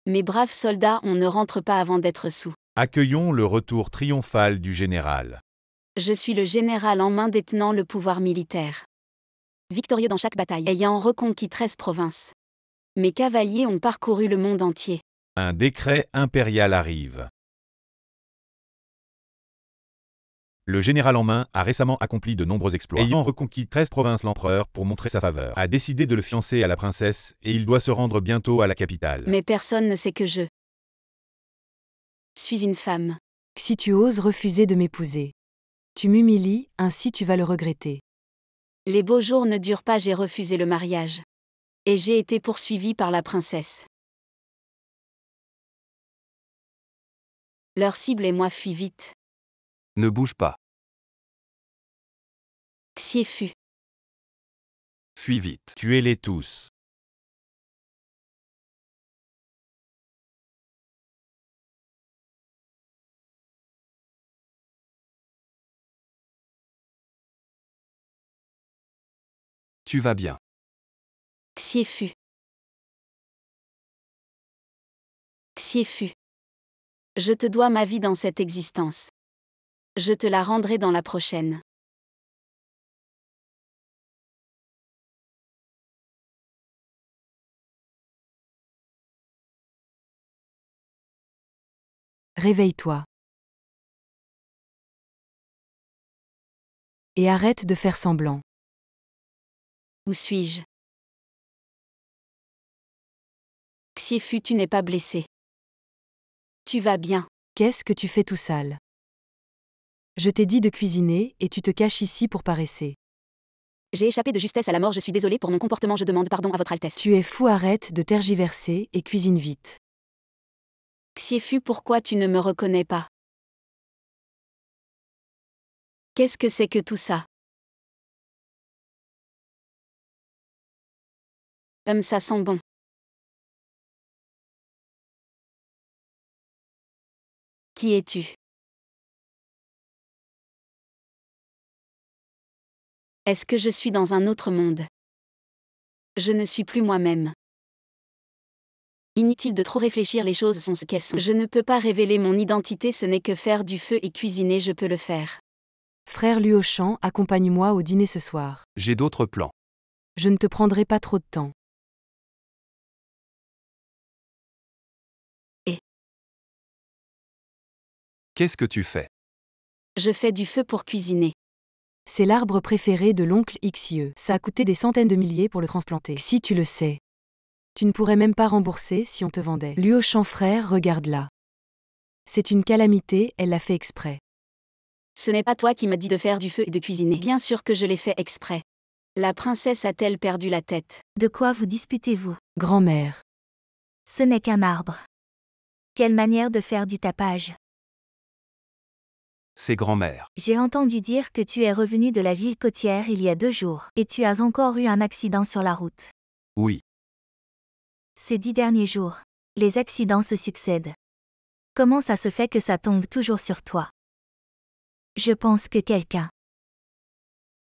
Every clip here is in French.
Mes braves soldats, on ne rentre pas avant d'être sous. Accueillons le retour triomphal du général. Je suis le général en main détenant le pouvoir militaire. Victorieux dans chaque bataille, ayant reconquis 13 provinces. Mes cavaliers ont parcouru le monde entier. Un décret impérial arrive. Le général en main a récemment accompli de nombreux exploits. Ayant reconquis 13 provinces, l'empereur, pour montrer sa faveur, a décidé de le fiancer à la princesse et il doit se rendre bientôt à la capitale. Mais personne ne sait que je suis une femme. Si tu oses refuser de m'épouser, tu m'humilies, ainsi tu vas le regretter. Les beaux jours ne durent pas, j'ai refusé le mariage. Et j'ai été poursuivi par la princesse. Leur cible et moi fuis vite. Ne bouge pas. Xiéfu. Fuis vite. Tuez-les tous. Tu vas bien. Xiéfu. Xiéfu. Je te dois ma vie dans cette existence. Je te la rendrai dans la prochaine. Réveille-toi. Et arrête de faire semblant. Où suis-je? Xiéfu, tu n'es pas blessé. Tu vas bien. Qu'est-ce que tu fais tout sale? Je t'ai dit de cuisiner, et tu te caches ici pour paresser. J'ai échappé de justesse à la mort, je suis désolé pour mon comportement, je demande pardon à votre Altesse. Tu es fou, arrête de tergiverser, et cuisine vite. Xiéfu, pourquoi tu ne me reconnais pas? Qu'est-ce que c'est que tout ça? Ça sent bon. Qui es-tu? Est-ce que je suis dans un autre monde? Je ne suis plus moi-même. Inutile de trop réfléchir, les choses sont ce qu'elles sont. Je ne peux pas révéler mon identité, ce n'est que faire du feu et cuisiner, je peux le faire. Frère Luochan, accompagne-moi au dîner ce soir. J'ai d'autres plans. Je ne te prendrai pas trop de temps. Qu'est-ce que tu fais? Je fais du feu pour cuisiner. C'est l'arbre préféré de l'oncle Xieux. Ça a coûté des centaines de milliers pour le transplanter. Si tu le sais. Tu ne pourrais même pas rembourser si on te vendait. Luochan frère, regarde là. C'est une calamité, elle l'a fait exprès. Ce n'est pas toi qui m'as dit de faire du feu et de cuisiner. Bien sûr que je l'ai fait exprès. La princesse a-t-elle perdu la tête? De quoi vous disputez-vous? Grand-mère. Ce n'est qu'un arbre. Quelle manière de faire du tapage. C'est grand-mère. J'ai entendu dire que tu es revenu de la ville côtière il y a 2 jours, et tu as encore eu un accident sur la route. Oui. Ces 10 derniers jours, les accidents se succèdent. Comment ça se fait que ça tombe toujours sur toi? Je pense que quelqu'un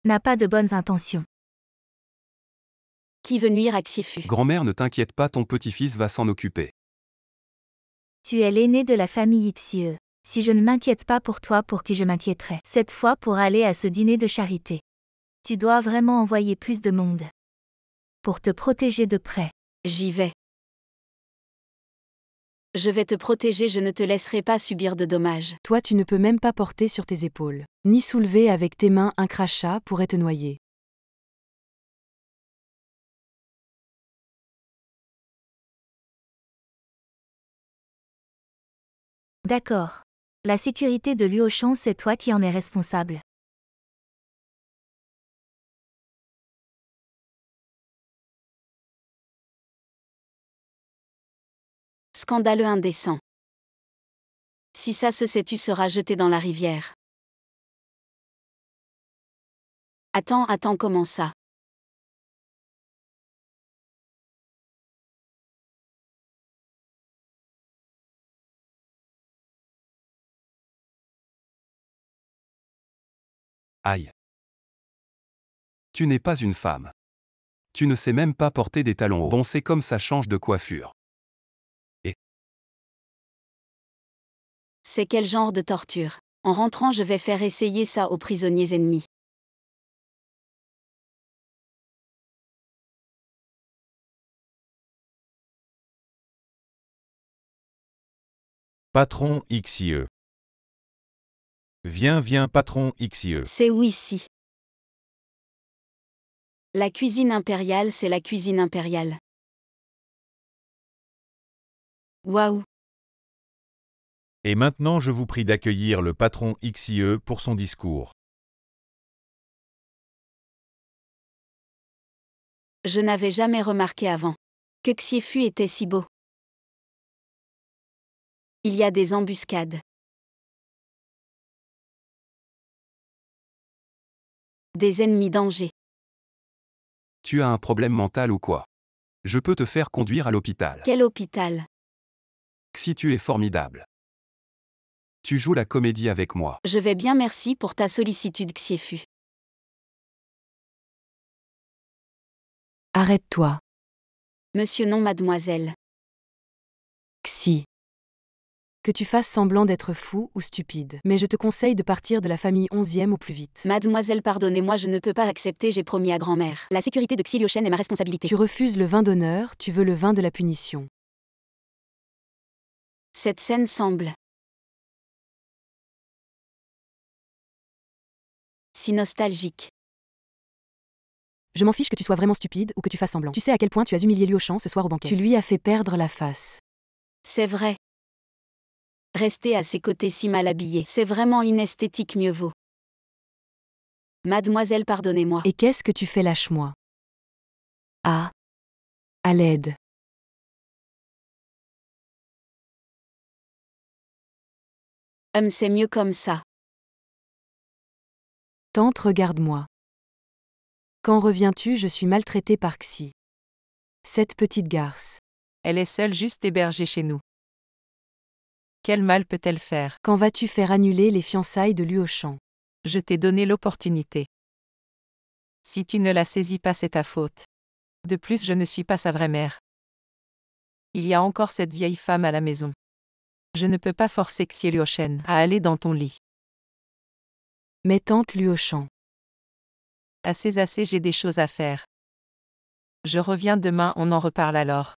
n'a pas de bonnes intentions. Qui veut nuire à Xiéfu? Grand-mère, ne t'inquiète pas, ton petit-fils va s'en occuper. Tu es l'aîné de la famille Xieux. Si je ne m'inquiète pas pour toi, pour qui je m'inquiéterais? Cette fois pour aller à ce dîner de charité. Tu dois vraiment envoyer plus de monde. Pour te protéger de près. J'y vais. Je vais te protéger, je ne te laisserai pas subir de dommages. Toi tu ne peux même pas porter sur tes épaules, ni soulever avec tes mains un crachat pourrait te noyer. D'accord. La sécurité de Luochan, c'est toi qui en es responsable. Scandaleux, indécent. Si ça se sait, tu seras jeté dans la rivière. Attends, comment ça? Aïe. Tu n'es pas une femme. Tu ne sais même pas porter des talons hauts. Bon, c'est comme ça change de coiffure. C'est quel genre de torture? En rentrant, je vais faire essayer ça aux prisonniers ennemis. Patron XIE. Viens, patron XIE. C'est où ici? La cuisine impériale, c'est la cuisine impériale. Waouh! Et maintenant je vous prie d'accueillir le patron XIE pour son discours. Je n'avais jamais remarqué avant que Xiefu était si beau. Il y a des embuscades. Des ennemis danger. Tu as un problème mental ou quoi? Je peux te faire conduire à l'hôpital. Quel hôpital? Si tu es formidable. Tu joues la comédie avec moi. Je vais bien, merci pour ta sollicitude, Xiefu. Arrête-toi. Monsieur, non, mademoiselle. Xi. Que tu fasses semblant d'être fou ou stupide. Mais je te conseille de partir de la famille 11e au plus vite. Mademoiselle, pardonnez-moi, je ne peux pas accepter, j'ai promis à grand-mère. La sécurité de Xi Liuchen est ma responsabilité. Tu refuses le vin d'honneur, tu veux le vin de la punition. Cette scène semble si nostalgique. Je m'en fiche que tu sois vraiment stupide ou que tu fasses semblant. Tu sais à quel point tu as humilié Liu Shan ce soir au banquet. Tu lui as fait perdre la face. C'est vrai. Rester à ses côtés si mal habillé, c'est vraiment inesthétique, mieux vaut. Mademoiselle, pardonnez-moi. Et qu'est-ce que tu fais, lâche-moi? Ah. À l'aide. C'est mieux comme ça. Tante, regarde-moi. Quand reviens-tu? Je suis maltraitée par Xi. Cette petite garce. Elle est seule, juste hébergée chez nous. Quel mal peut-elle faire? Quand vas-tu faire annuler les fiançailles de Luo Shan? Je t'ai donné l'opportunité. Si tu ne la saisis pas, c'est ta faute. De plus, je ne suis pas sa vraie mère. Il y a encore cette vieille femme à la maison. Je ne peux pas forcer Xie Liuchen à aller dans ton lit. Mais tante Luo Shan. Assez, j'ai des choses à faire. Je reviens demain, on en reparle alors.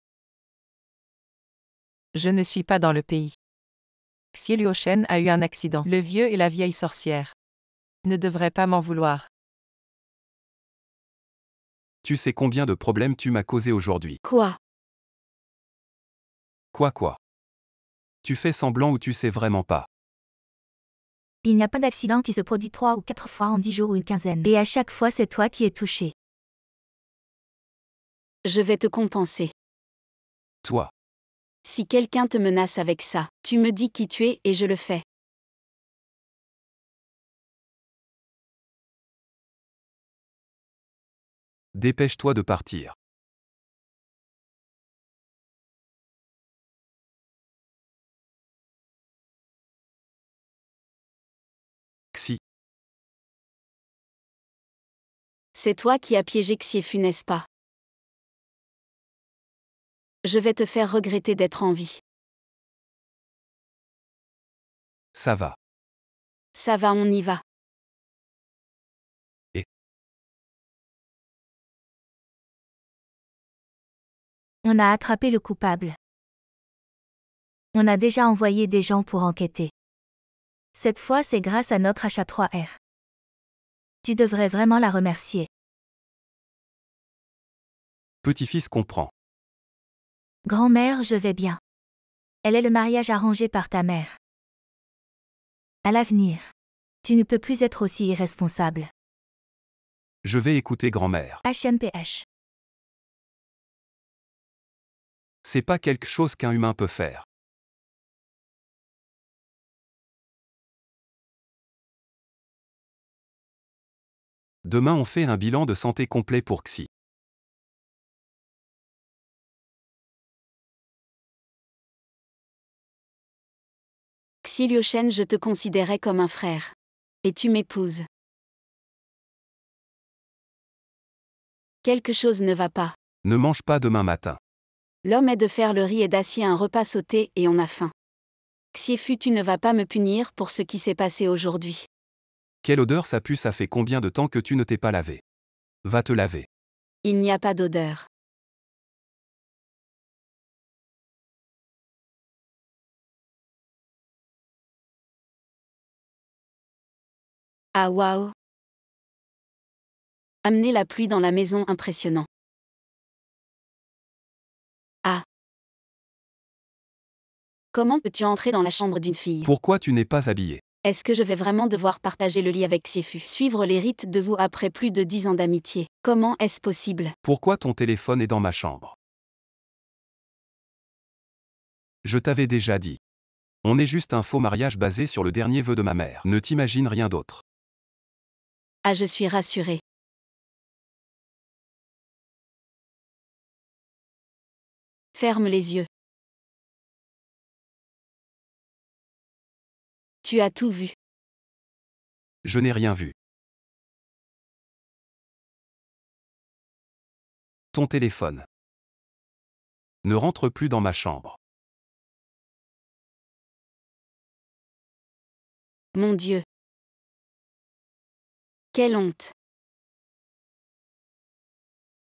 Je ne suis pas dans le pays. Xie Liuchen a eu un accident. Le vieux et la vieille sorcière ne devraient pas m'en vouloir. Tu sais combien de problèmes tu m'as causé aujourd'hui? Quoi? Quoi? Tu fais semblant ou tu sais vraiment pas? Il n'y a pas d'accident qui se produit 3 ou 4 fois en 10 jours ou une quinzaine. Et à chaque fois, c'est toi qui es touché. Je vais te compenser. Toi. Si quelqu'un te menace avec ça, tu me dis qui tu es et je le fais. Dépêche-toi de partir. Xi. C'est toi qui as piégé Xiefu, n'est-ce pas? Je vais te faire regretter d'être en vie. Ça va. Ça va, on y va. Et On a attrapé le coupable. On a déjà envoyé des gens pour enquêter. Cette fois, c'est grâce à notre achat 3R. Tu devrais vraiment la remercier. petit-fils comprend. Grand-mère, je vais bien. Elle est le mariage arrangé par ta mère. À l'avenir, tu ne peux plus être aussi irresponsable. Je vais écouter grand-mère. HMPH. C'est pas quelque chose qu'un humain peut faire. Demain on fait un bilan de santé complet pour Xi. Xie Liuchen, je te considérais comme un frère. Et tu m'épouses. Quelque chose ne va pas. Ne mange pas demain matin. L'homme est de faire le riz et d'assier un repas sauté et on a faim. Xiefu, tu ne vas pas me punir pour ce qui s'est passé aujourd'hui. Quelle odeur ça pue, ça fait combien de temps que tu ne t'es pas lavé? Va te laver. Il n'y a pas d'odeur. Ah waouh! Amener la pluie dans la maison, impressionnant. Ah! Comment peux-tu entrer dans la chambre d'une fille? Pourquoi tu n'es pas habillé? Est-ce que je vais vraiment devoir partager le lit avec Xiefu? Suivre les rites de vous après plus de 10 ans d'amitié. Comment est-ce possible? Pourquoi ton téléphone est dans ma chambre? Je t'avais déjà dit. On est juste un faux mariage basé sur le dernier vœu de ma mère. Ne t'imagine rien d'autre. Ah, je suis rassurée. Ferme les yeux. Tu as tout vu. Je n'ai rien vu. Ton téléphone. Ne rentre plus dans ma chambre. Mon Dieu. Quelle honte.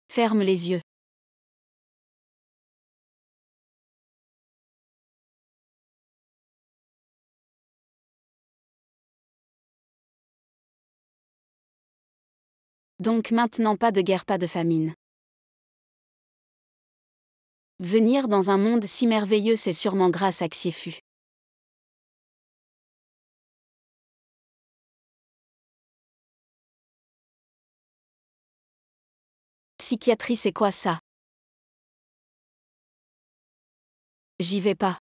Ferme les yeux. Donc maintenant pas de guerre, pas de famine. Venir dans un monde si merveilleux, c'est sûrement grâce à Xiefu. Psychiatrie, c'est quoi ça? J'y vais pas.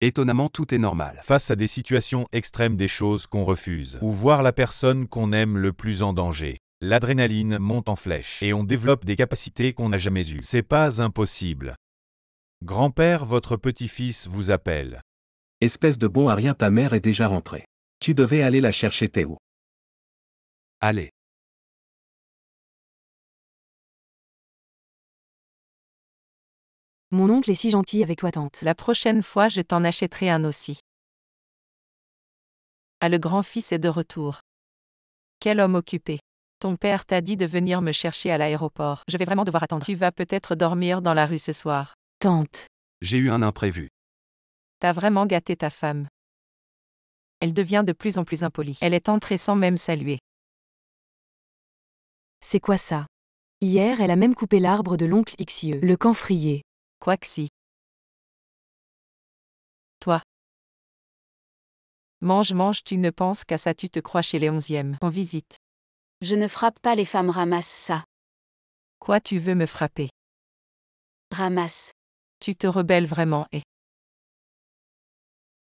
Étonnamment, tout est normal. Face à des situations extrêmes, des choses qu'on refuse, ou voir la personne qu'on aime le plus en danger, l'adrénaline monte en flèche et on développe des capacités qu'on n'a jamais eues. C'est pas impossible. Grand-père, votre petit-fils vous appelle. Espèce de bon à rien, ta mère est déjà rentrée. Tu devais aller la chercher, Théo. Allez. Mon oncle est si gentil avec toi, tante. La prochaine fois, je t'en achèterai un aussi. Ah, le grand-fils est de retour. Quel homme occupé. Ton père t'a dit de venir me chercher à l'aéroport. Je vais vraiment devoir attendre. Tu vas peut-être dormir dans la rue ce soir. Tante. J'ai eu un imprévu. T'as vraiment gâté ta femme. Elle devient de plus en plus impolie. Elle est entrée sans même saluer. C'est quoi ça? Hier, elle a même coupé l'arbre de l'oncle Xieux, le camphrier. Quoi que si. Toi. Mange, mange, tu ne penses qu'à ça, tu te crois chez les 11e. En visite. Je ne frappe pas les femmes, ramasse ça. Quoi, tu veux me frapper? Ramasse. Tu te rebelles vraiment et...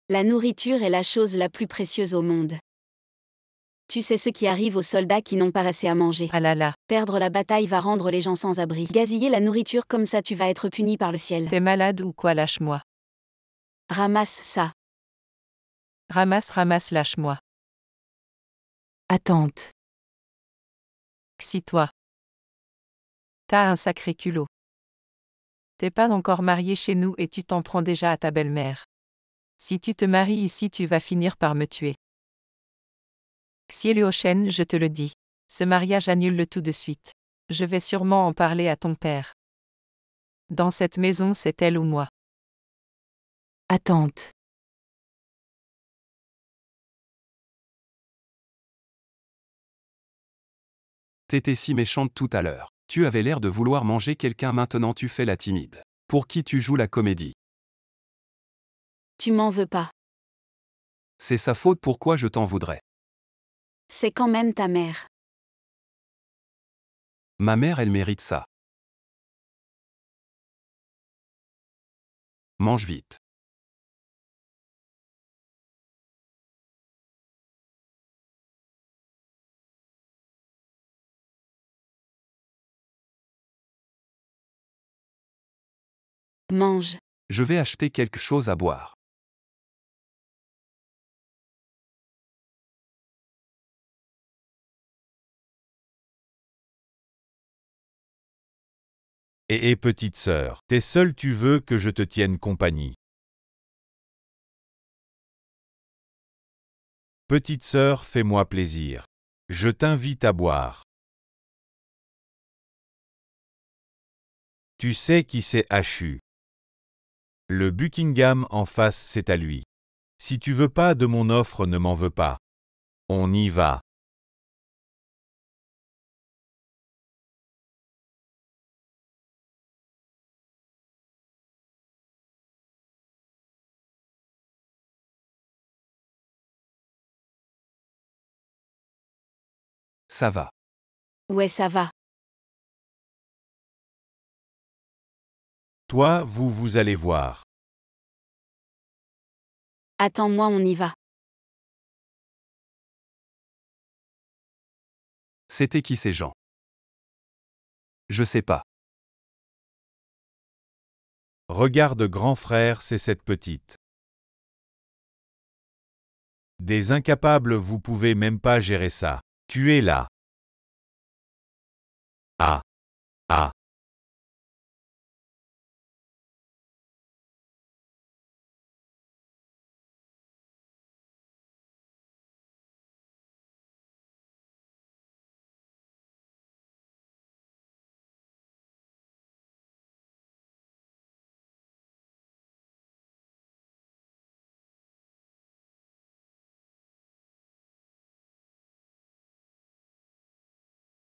La nourriture est la chose la plus précieuse au monde. Tu sais ce qui arrive aux soldats qui n'ont pas assez à manger. Ah là là. Perdre la bataille va rendre les gens sans abri. Gaziller la nourriture comme ça, tu vas être puni par le ciel. T'es malade ou quoi, lâche-moi. Ramasse ça. Ramasse, ramasse, lâche-moi. Ah, tante. Si toi. T'as un sacré culot. T'es pas encore marié chez nous et tu t'en prends déjà à ta belle-mère. Si tu te maries ici, tu vas finir par me tuer. Xie Luoshen, je te le dis. Ce mariage annule-le tout de suite. Je vais sûrement en parler à ton père. Dans cette maison, c'est elle ou moi. Ah, tante. T'étais si méchante tout à l'heure. Tu avais l'air de vouloir manger quelqu'un, maintenant tu fais la timide. Pour qui tu joues la comédie? Tu m'en veux pas. C'est sa faute, pourquoi je t'en voudrais? C'est quand même ta mère. Ma mère, elle mérite ça. Mange vite. Mange. Je vais acheter quelque chose à boire. Petite sœur, t'es seule, tu veux que je te tienne compagnie. Petite sœur, fais-moi plaisir. Je t'invite à boire. Tu sais qui c'est Hachu. Le Buckingham en face, c'est à lui. Si tu veux pas de mon offre, ne m'en veux pas. On y va. Ça va. Ouais, ça va. Toi, vous allez voir. Attends-moi, on y va. C'était qui ces gens? Je sais pas. Regarde grand frère, c'est cette petite. Des incapables, vous pouvez même pas gérer ça. Tu es là. Ah. Ah.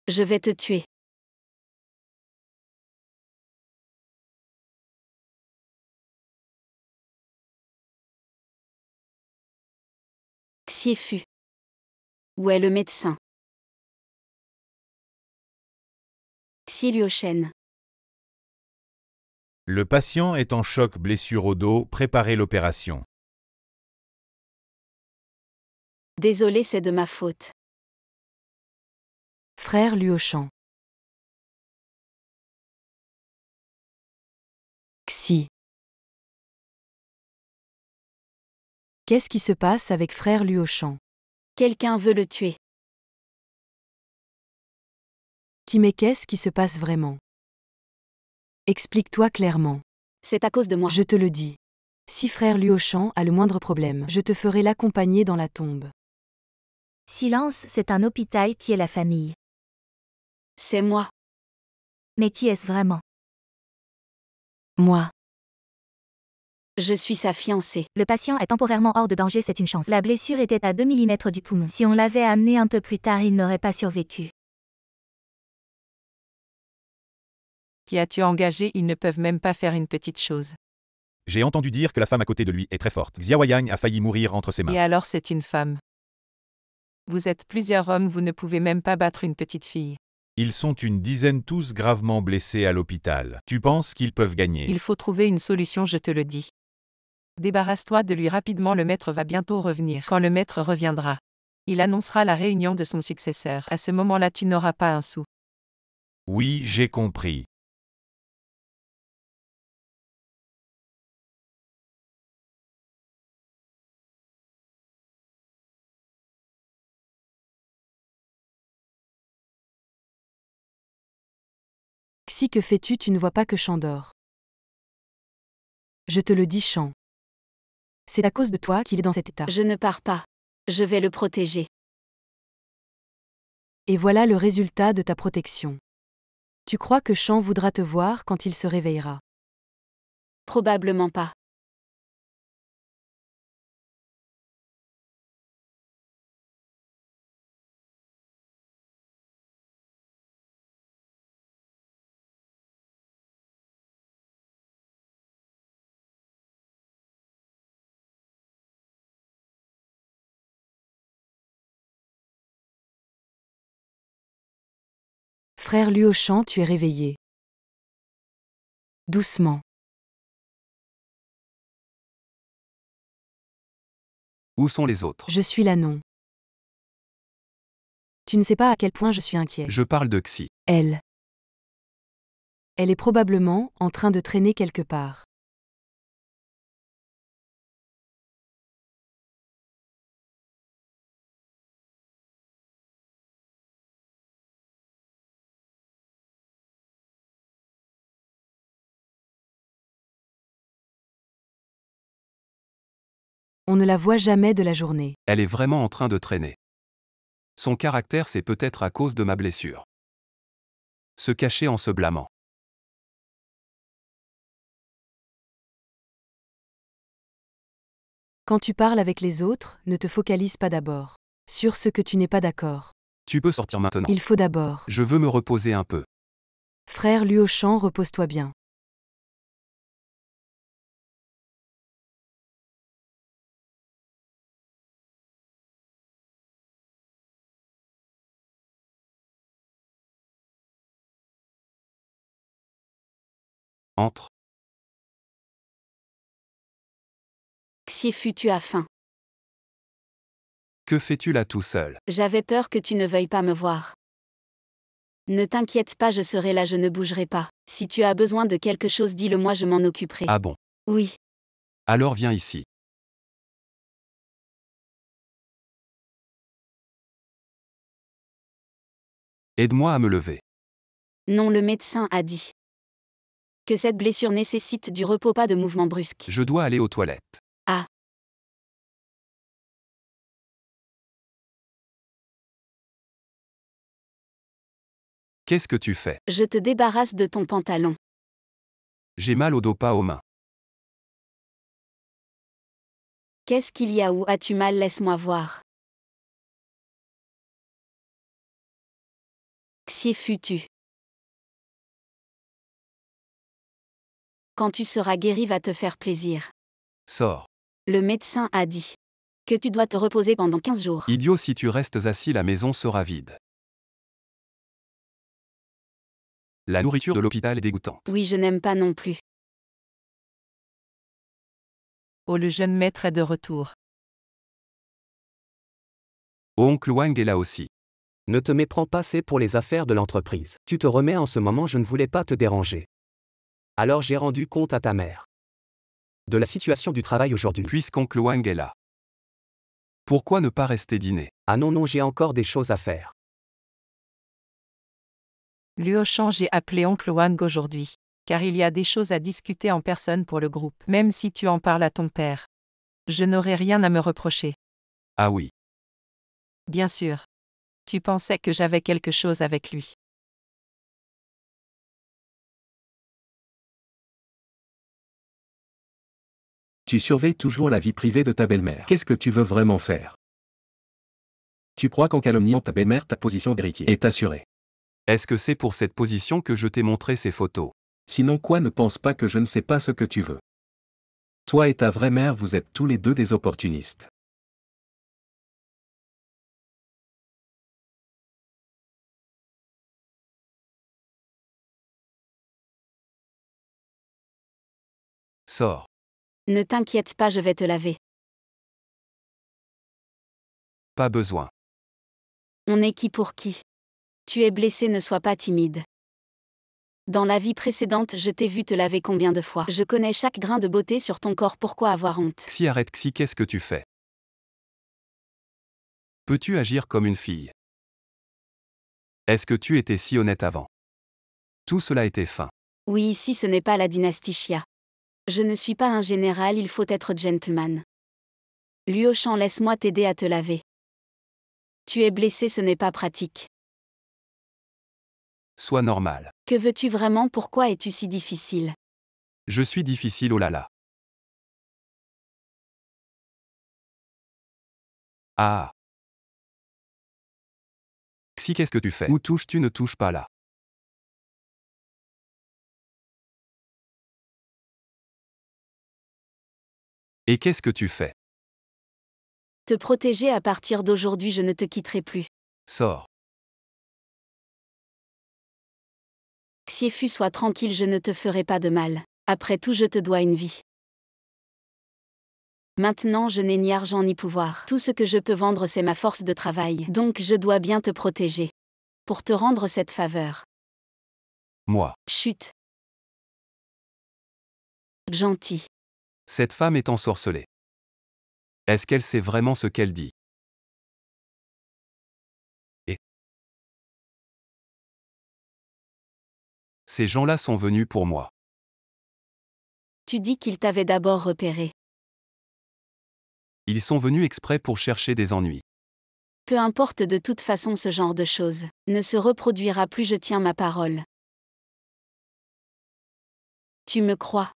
Je vais te tuer. Xiefu. Où est le médecin? Xie Luochen. Le patient est en choc, blessure au dos, préparez l'opération. Désolé, c'est de ma faute. Frère Luochan. Xi. Qu'est-ce qui se passe avec frère Luochan? Quelqu'un veut le tuer. Mais qu'est-ce qui se passe vraiment? Explique-toi clairement. C'est à cause de moi. Je te le dis. Si frère Luochan a le moindre problème, je te ferai l'accompagner dans la tombe. Silence, c'est un hôpital qui est la famille. C'est moi. Mais qui est-ce vraiment? Moi. Je suis sa fiancée. Le patient est temporairement hors de danger, c'est une chance. La blessure était à 2 mm du poumon. Si on l'avait amené un peu plus tard, il n'aurait pas survécu. Qui as-tu engagé? Ils ne peuvent même pas faire une petite chose. J'ai entendu dire que la femme à côté de lui est très forte. Xiaoyang a failli mourir entre ses mains. Et alors c'est une femme. Vous êtes plusieurs hommes, vous ne pouvez même pas battre une petite fille. Ils sont une dizaine, tous gravement blessés à l'hôpital. Tu penses qu'ils peuvent gagner? Il faut trouver une solution, je te le dis. Débarrasse-toi de lui rapidement, le maître va bientôt revenir. Quand le maître reviendra, il annoncera la réunion de son successeur. À ce moment-là, tu n'auras pas un sou. Oui, j'ai compris. Xi, que fais-tu? Tu ne vois pas que Chan dort. Je te le dis, Chan. C'est à cause de toi qu'il est dans cet état. Je ne pars pas. Je vais le protéger. Et voilà le résultat de ta protection. Tu crois que Chan voudra te voir quand il se réveillera? Probablement pas. Frère Luochan, tu es réveillé. Doucement. Où sont les autres? Je suis là, non. Tu ne sais pas à quel point je suis inquiet. Je parle de Xi. Elle. Elle est probablement en train de traîner quelque part. On ne la voit jamais de la journée. Elle est vraiment en train de traîner. Son caractère, c'est peut-être à cause de ma blessure. Se cacher en se blâmant. Quand tu parles avec les autres, ne te focalise pas d'abord sur ce que tu n'es pas d'accord. Tu peux sortir maintenant. Il faut d'abord. Je veux me reposer un peu. Frère Luochan, repose-toi bien. Entre. Xiefu, tu as faim. Que fais-tu là tout seul? J'avais peur que tu ne veuilles pas me voir. Ne t'inquiète pas, je serai là, je ne bougerai pas. Si tu as besoin de quelque chose, dis-le-moi, je m'en occuperai. Ah bon? Oui. Alors viens ici. Aide-moi à me lever. Non, le médecin a dit que cette blessure nécessite du repos, pas de mouvements brusques. Je dois aller aux toilettes. Ah. Qu'est-ce que tu fais? Je te débarrasse de ton pantalon. J'ai mal au dos, pas aux mains. Qu'est-ce qu'il y a? Où as-tu mal? Laisse-moi voir. Xiefu, tu. Quand tu seras guéri, va te faire plaisir. Sors. Le médecin a dit que tu dois te reposer pendant 15 jours. Idiot, si tu restes assis, la maison sera vide. La nourriture de l'hôpital est dégoûtante. Oui, je n'aime pas non plus. Oh, le jeune maître est de retour. Oncle Wang est là aussi. Ne te méprends pas, c'est pour les affaires de l'entreprise. Tu te remets en ce moment, je ne voulais pas te déranger. Alors j'ai rendu compte à ta mère de la situation du travail aujourd'hui. Puisqu'oncle Wang est là. Pourquoi ne pas rester dîner? Ah non, non, j'ai encore des choses à faire. Luochan, j'ai appelé oncle Wang aujourd'hui, car il y a des choses à discuter en personne pour le groupe. Même si tu en parles à ton père, je n'aurai rien à me reprocher. Ah oui. Bien sûr. Tu pensais que j'avais quelque chose avec lui. Tu surveilles toujours la vie privée de ta belle-mère. Qu'est-ce que tu veux vraiment faire? Tu crois qu'en calomniant ta belle-mère, ta position d'héritier est assurée. Est-ce que c'est pour cette position que je t'ai montré ces photos? Sinon quoi, ne pense pas que je ne sais pas ce que tu veux. Toi et ta vraie mère, vous êtes tous les deux des opportunistes. Sors. Ne t'inquiète pas, je vais te laver. Pas besoin. On est qui pour qui? Tu es blessé, ne sois pas timide. Dans la vie précédente, je t'ai vu te laver combien de fois? Je connais chaque grain de beauté sur ton corps, pourquoi avoir honte? Xi, arrête Xi, qu'est-ce que tu fais? Peux-tu agir comme une fille? Est-ce que tu étais si honnête avant? Tout cela était fin. Oui, ici ce n'est pas la dynastie Xia. Je ne suis pas un général, il faut être gentleman. Luochan, laisse-moi t'aider à te laver. Tu es blessé, ce n'est pas pratique. Sois normal. Que veux-tu vraiment? Pourquoi es-tu si difficile? Je suis difficile, oh là là. Ah. Xi, qu'est-ce que tu fais? Où touches-tu? Ne touche pas là. Et qu'est-ce que tu fais? Te protéger à partir d'aujourd'hui, je ne te quitterai plus. Sors. Xiefu, sois tranquille, je ne te ferai pas de mal. Après tout, je te dois une vie. Maintenant, je n'ai ni argent ni pouvoir. Tout ce que je peux vendre, c'est ma force de travail. Donc, je dois bien te protéger. Pour te rendre cette faveur. Moi. Chut. Gentil. Cette femme est ensorcelée. Est-ce qu'elle sait vraiment ce qu'elle dit? Et ces gens-là sont venus pour moi. Tu dis qu'ils t'avaient d'abord repéré. Ils sont venus exprès pour chercher des ennuis. Peu importe de toute façon ce genre de choses. Ne se reproduira plus, je tiens ma parole. Tu me crois?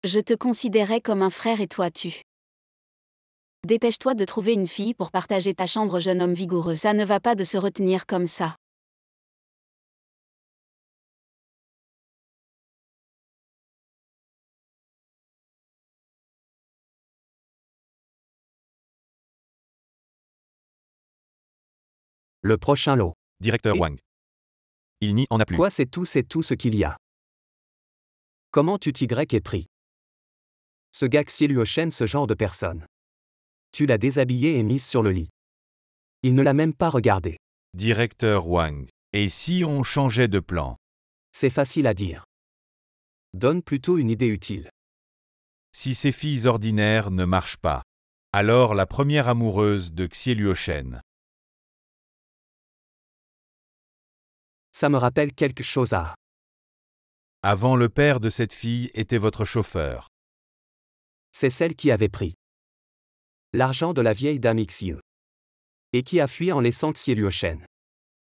Je te considérais comme un frère et toi tu. Dépêche-toi de trouver une fille pour partager ta chambre, jeune homme vigoureux. Ça ne va pas de se retenir comme ça. Le prochain lot. Directeur Et- Wang. Il n'y en a plus. Quoi, c'est tout ce qu'il y a. Comment tu t'y est pris? Ce gars Xie Luoshen, ce genre de personne. Tu l'as déshabillé et mise sur le lit. Il ne l'a même pas regardé. Directeur Wang. Et si on changeait de plan? C'est facile à dire. Donne plutôt une idée utile. Si ces filles ordinaires ne marchent pas, alors la première amoureuse de Xie Luoshen. Ça me rappelle quelque chose à... Avant, le père de cette fille était votre chauffeur. C'est celle qui avait pris l'argent de la vieille dame Xie. Et qui a fui en laissant Xie Luoshen.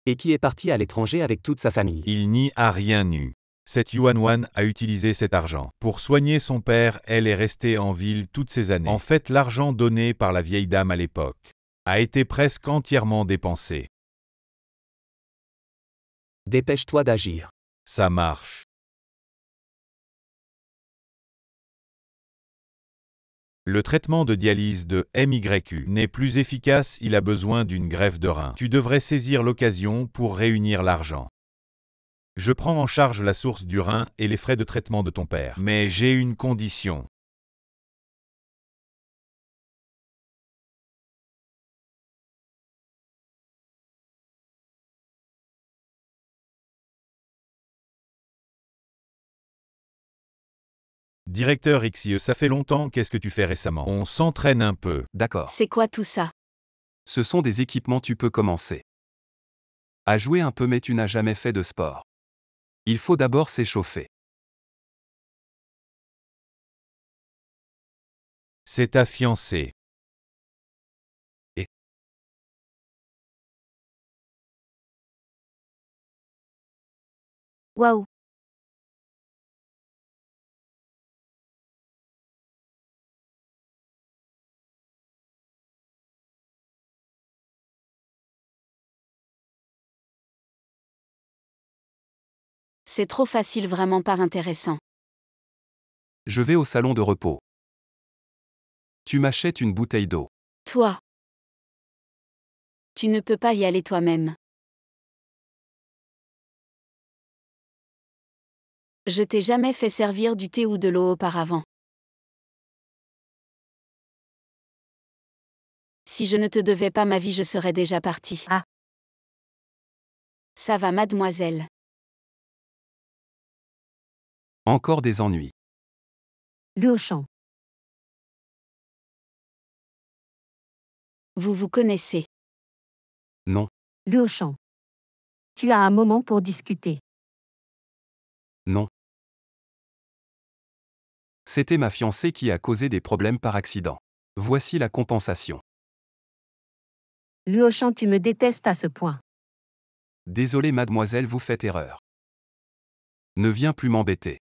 Et qui est parti à l'étranger avec toute sa famille. Il n'y a rien eu. Cette Yuan Wan a utilisé cet argent. Pour soigner son père, elle est restée en ville toutes ces années. En fait, l'argent donné par la vieille dame à l'époque a été presque entièrement dépensé. Dépêche-toi d'agir. Ça marche. Le traitement de dialyse de MYU n'est plus efficace, il a besoin d'une greffe de rein. Tu devrais saisir l'occasion pour réunir l'argent. Je prends en charge la source du rein et les frais de traitement de ton père. Mais j'ai une condition. Directeur XIE, ça fait longtemps, qu'est-ce que tu fais récemment? On s'entraîne un peu. D'accord. C'est quoi tout ça? Ce sont des équipements, tu peux commencer à jouer un peu, mais tu n'as jamais fait de sport. Il faut d'abord s'échauffer. C'est ta fiancée. Waouh! C'est trop facile, vraiment pas intéressant. Je vais au salon de repos. Tu m'achètes une bouteille d'eau. Toi. Tu ne peux pas y aller toi-même. Je t'ai jamais fait servir du thé ou de l'eau auparavant. Si je ne te devais pas ma vie, je serais déjà partie. Ah. Ça va, mademoiselle. Encore des ennuis. Luoshan. Vous vous connaissez. Non, Luoshan. Tu as un moment pour discuter. non. C'était ma fiancée qui a causé des problèmes par accident. Voici la compensation. Luoshan, tu me détestes à ce point. Désolé mademoiselle, vous faites erreur. Ne viens plus m'embêter.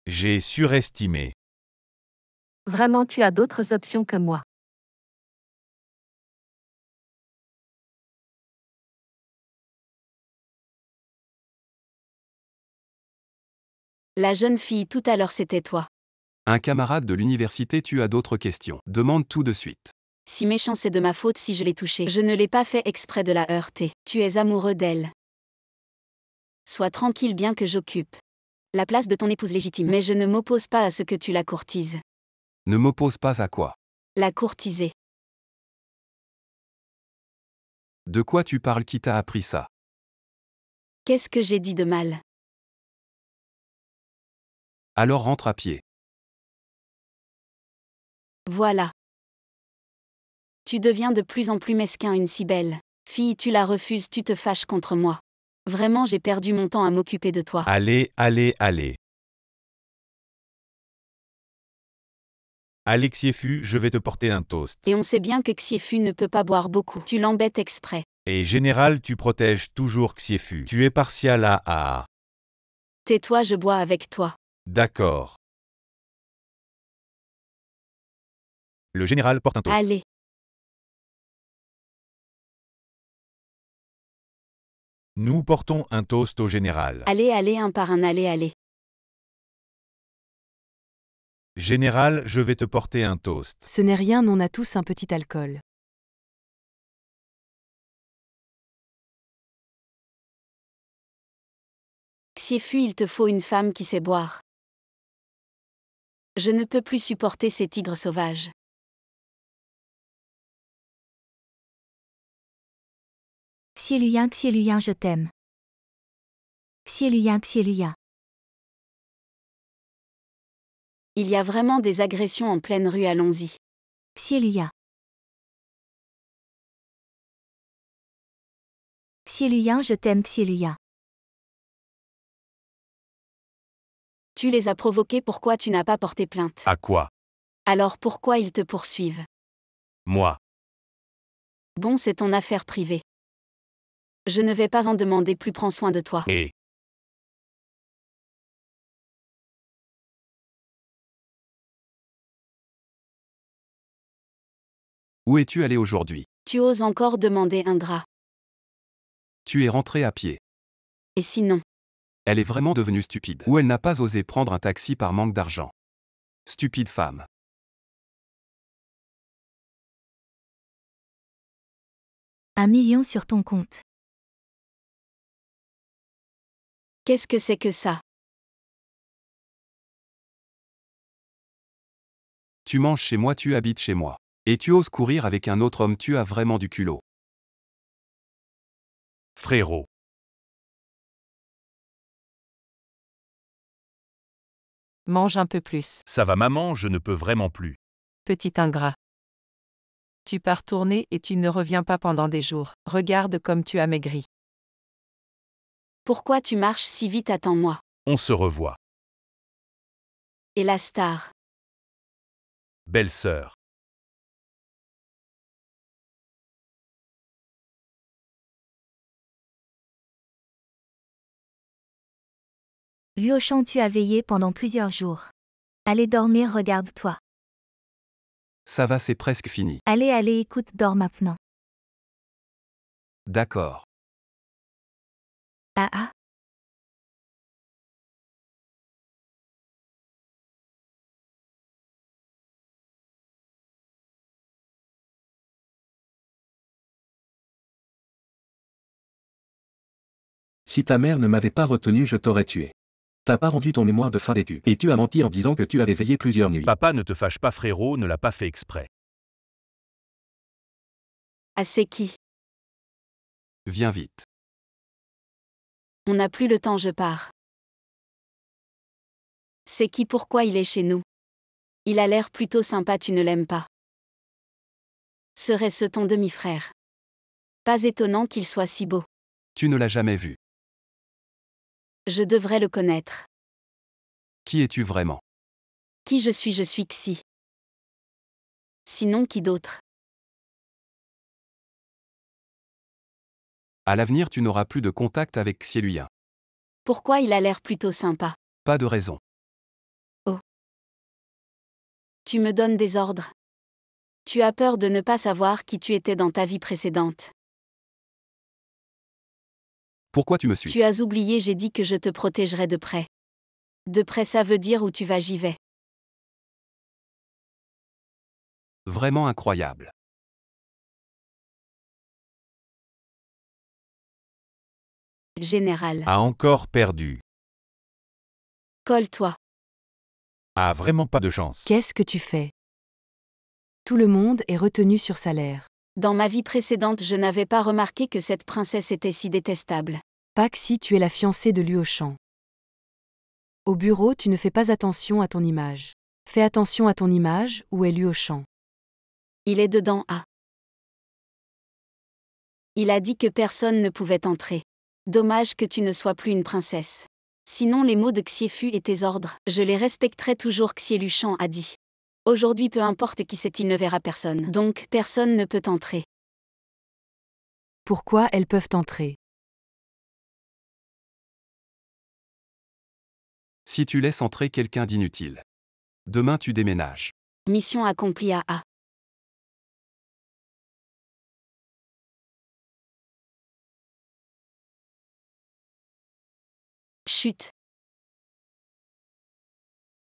J'ai surestimé. Vraiment, tu as d'autres options que moi. La jeune fille tout à l'heure, c'était toi. Un camarade de l'université, tu as d'autres questions. Demande tout de suite. Si méchant, c'est de ma faute si je l'ai touchée. Je ne l'ai pas fait exprès de la heurter. Tu es amoureux d'elle. Sois tranquille, bien que j'occupe la place de ton épouse légitime. Mais je ne m'oppose pas à ce que tu la courtises. Ne m'oppose pas à quoi? La courtiser. De quoi tu parles, qui t'a appris ça? Qu'est-ce que j'ai dit de mal? Alors rentre à pied. Voilà. Tu deviens de plus en plus mesquin, une si belle fille, tu la refuses, tu te fâches contre moi. Vraiment, j'ai perdu mon temps à m'occuper de toi. Allez, allez, allez. Allez Xiefu, je vais te porter un toast. Et on sait bien que Xiefu ne peut pas boire beaucoup. Tu l'embêtes exprès. Et général, tu protèges toujours Xiefu. Tu es partial à... Tais-toi, je bois avec toi. D'accord. Le général porte un toast. Allez. Nous portons un toast au général. Allez, allez, un par un, allez, allez. Général, je vais te porter un toast. Ce n'est rien, on a tous un petit alcool. Xiefu, il te faut une femme qui sait boire. Je ne peux plus supporter ces tigres sauvages. Xieluyan, Xieluyan, je t'aime. Xieluyan, Xieluyan. Il y a vraiment des agressions en pleine rue, allons-y. Xieluyan. Xieluyan, je t'aime, Xieluyan. Tu les as provoqués, pourquoi tu n'as pas porté plainte? À quoi? Alors pourquoi ils te poursuivent? Moi. Bon, c'est ton affaire privée. Je ne vais pas en demander plus, prends soin de toi. Et Où es-tu allé aujourd'hui? Tu oses encore demander un drap. Tu es rentré à pied. Et sinon? Elle est vraiment devenue stupide. Ou elle n'a pas osé prendre un taxi par manque d'argent. Stupide femme. $1 million sur ton compte. Qu'est-ce que c'est que ça? Tu manges chez moi, tu habites chez moi. Et tu oses courir avec un autre homme, tu as vraiment du culot. frérot. Mange un peu plus. Ça va maman, je ne peux vraiment plus. Petit ingrat. Tu pars tourner et tu ne reviens pas pendant des jours. Regarde comme tu as maigri. Pourquoi tu marches si vite, attends-moi. On se revoit. Et la star? Belle sœur. Luoshan, tu as veillé pendant plusieurs jours. Allez dormir, regarde-toi. Ça va, c'est presque fini. Allez, allez, écoute, dors maintenant. D'accord. Ah ah. Si ta mère ne m'avait pas retenu, je t'aurais tué. T'as pas rendu ton mémoire de fin d'études. Et tu as menti en disant que tu avais veillé plusieurs nuits. Papa, ne te fâche pas, frérot, ne l'a pas fait exprès. Ah, c'est qui? Viens vite. On n'a plus le temps, je pars. C'est qui? Pourquoi il est chez nous? Il a l'air plutôt sympa, tu ne l'aimes pas? Serait-ce ton demi-frère? Pas étonnant qu'il soit si beau. Tu ne l'as jamais vu. Je devrais le connaître. Qui es-tu vraiment? Qui je suis Xi. Sinon qui d'autre? À l'avenir, tu n'auras plus de contact avec Xieluyan. Pourquoi il a l'air plutôt sympa? Pas de raison. Tu me donnes des ordres? Tu as peur de ne pas savoir qui tu étais dans ta vie précédente. Pourquoi tu me suis? Tu as oublié, j'ai dit que je te protégerais de près. De près, ça veut dire où tu vas, j'y vais. Vraiment incroyable. Général. A encore perdu. Colle-toi. A vraiment pas de chance. Qu'est-ce que tu fais? Tout le monde est retenu sur salaire. Dans ma vie précédente, je n'avais pas remarqué que cette princesse était si détestable. Pak si tu es la fiancée de Luoshan. Au bureau, tu ne fais pas attention à ton image. Fais attention à ton image, où est Luo-chan. Il est dedans, ah. Il a dit que personne ne pouvait entrer. Dommage que tu ne sois plus une princesse. Sinon les mots de Xiefu et tes ordres, je les respecterai toujours, Xieluchan a dit. Aujourd'hui peu importe qui c'est, il ne verra personne. Donc personne ne peut entrer. Pourquoi elles peuvent entrer? Si tu laisses entrer quelqu'un d'inutile. Demain tu déménages. Mission accomplie à A. Chut,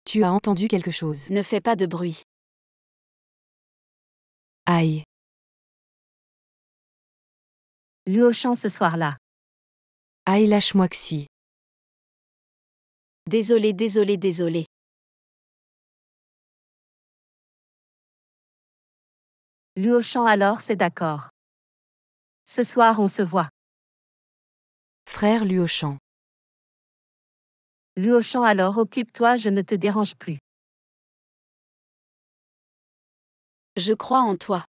Tu as entendu quelque chose. ne fais pas de bruit. Aïe. Luo-chan ce soir-là. Aïe, lâche-moi Xi. Désolé, désolé, désolé. Luo-chan alors c'est d'accord. Ce soir on se voit. Frère Luo-chan. Luo-chan alors occupe-toi, je ne te dérange plus. Je crois en toi.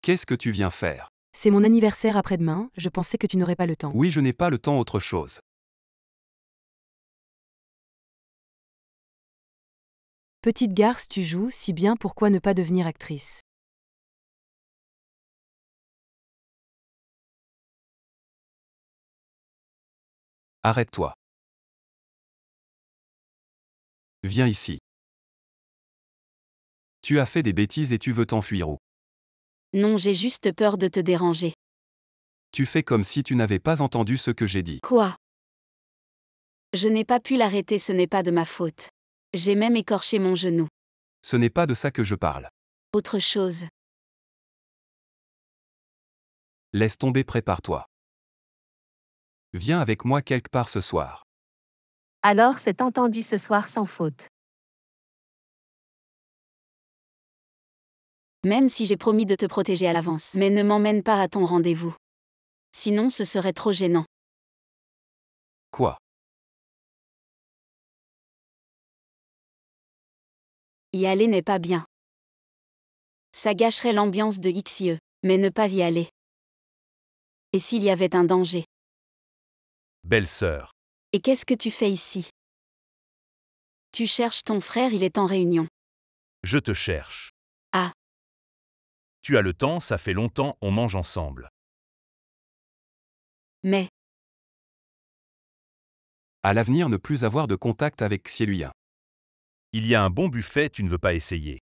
Qu'est-ce que tu viens faire? C'est mon anniversaire après-demain, je pensais que tu n'aurais pas le temps. Oui, je n'ai pas le temps autre chose. Petite garce, tu joues si bien, pourquoi ne pas devenir actrice? Arrête-toi. Viens ici. Tu as fait des bêtises et tu veux t'enfuir où? Non, j'ai juste peur de te déranger. Tu fais comme si tu n'avais pas entendu ce que j'ai dit. Quoi? Je n'ai pas pu l'arrêter, ce n'est pas de ma faute. J'ai même écorché mon genou. Ce n'est pas de ça que je parle. Autre chose. Laisse tomber, prépare-toi. Viens avec moi quelque part ce soir. Alors c'est entendu ce soir sans faute. Même si j'ai promis de te protéger à l'avance, mais ne m'emmène pas à ton rendez-vous. Sinon ce serait trop gênant. Quoi? Y aller n'est pas bien. Ça gâcherait l'ambiance de XIE, mais ne pas y aller. Et s'il y avait un danger? Belle-sœur. Et qu'est-ce que tu fais ici? Tu cherches ton frère, il est en réunion. Je te cherche. Ah. Tu as le temps, ça fait longtemps, on mange ensemble. Mais, À l'avenir, ne plus avoir de contact avec Xieluyen. Il y a un bon buffet, tu ne veux pas essayer.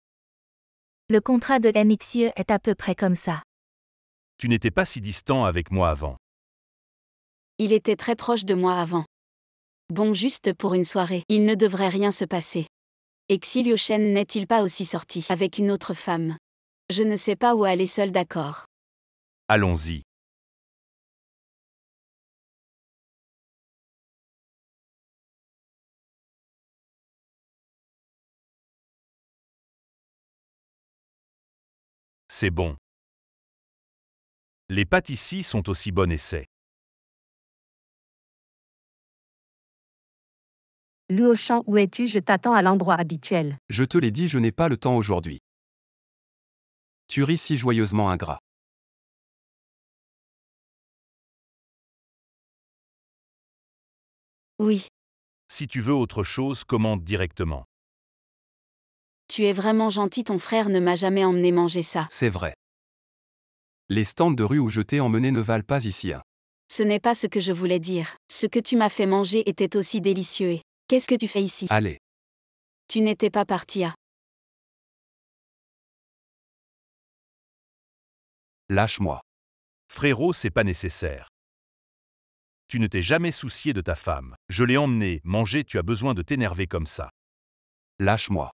Le contrat de MXIE est à peu près comme ça. Tu n'étais pas si distant avec moi avant. il était très proche de moi avant. Bon, juste pour une soirée, il ne devrait rien se passer. Et Xilioshen n'est-il pas aussi sorti avec une autre femme? Je ne sais pas où aller seul, d'accord. Allons-y. C'est bon. Les pâtes ici sont aussi bonnes et c'est. Luo-chan, où es-tu? Je t'attends à l'endroit habituel. Je te l'ai dit, je n'ai pas le temps aujourd'hui. Tu ris si joyeusement, ingrat. Oui, Si tu veux autre chose, commande directement. tu es vraiment gentil, ton frère ne m'a jamais emmené manger ça. C'est vrai. Les stands de rue où je t'ai emmené ne valent pas ici un. Ce n'est pas ce que je voulais dire. Ce que tu m'as fait manger était aussi délicieux et... Qu'est-ce que tu fais ici? Allez, Tu n'étais pas parti à... lâche-moi. Frérot, c'est pas nécessaire. Tu ne t'es jamais soucié de ta femme. Je l'ai emmenée manger, tu as besoin de t'énerver comme ça. Lâche-moi.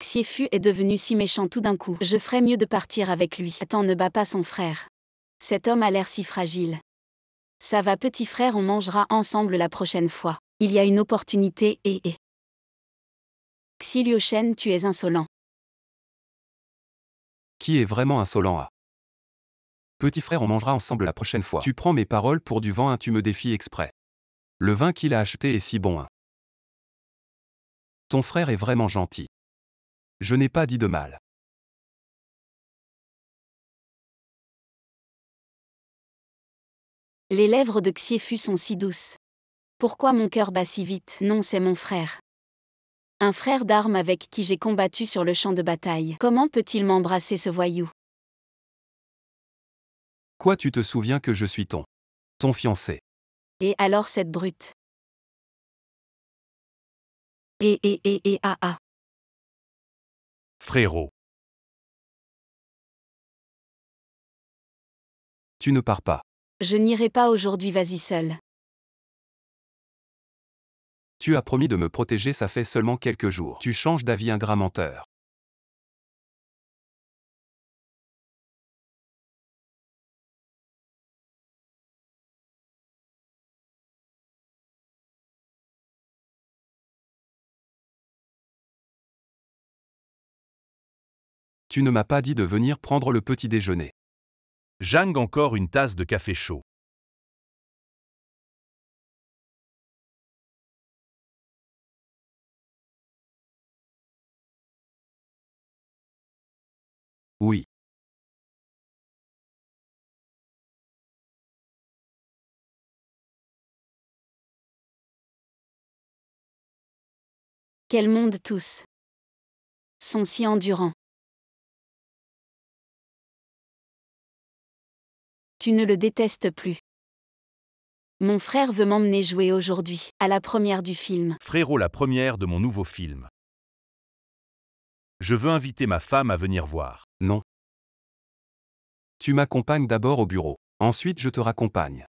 Xiefu est devenu si méchant tout d'un coup. Je ferais mieux de partir avec lui. Attends, ne bats pas son frère. Cet homme a l'air si fragile. Ça va, petit frère, on mangera ensemble la prochaine fois. Il y a une opportunité et... Xilioshen, tu es insolent. Qui est vraiment insolent à? Petit frère, on mangera ensemble la prochaine fois. Tu prends mes paroles pour du vent, hein, tu me défies exprès. Le vin qu'il a acheté est si bon. Ton frère est vraiment gentil. Je n'ai pas dit de mal. Les lèvres de Xiefu sont si douces. Pourquoi mon cœur bat si vite? Non, c'est mon frère. Un frère d'armes avec qui j'ai combattu sur le champ de bataille. Comment peut-il m'embrasser, ce voyou? Quoi, tu te souviens que je suis ton fiancé? Et alors cette brute? Ah. Frérot. Tu ne pars pas. Je n'irai pas aujourd'hui, vas-y seul. Tu as promis de me protéger, ça fait seulement quelques jours. Tu changes d'avis, un gras menteur. Tu ne m'as pas dit de venir prendre le petit déjeuner. Jang, encore une tasse de café chaud. Oui. Quel monde tous sont si endurants. Tu ne le détestes plus. Mon frère veut m'emmener jouer aujourd'hui, à la première du film. Frérot, la première de mon nouveau film. Je veux inviter ma femme à venir voir. Non. Tu m'accompagnes d'abord au bureau. Ensuite, je te raccompagne.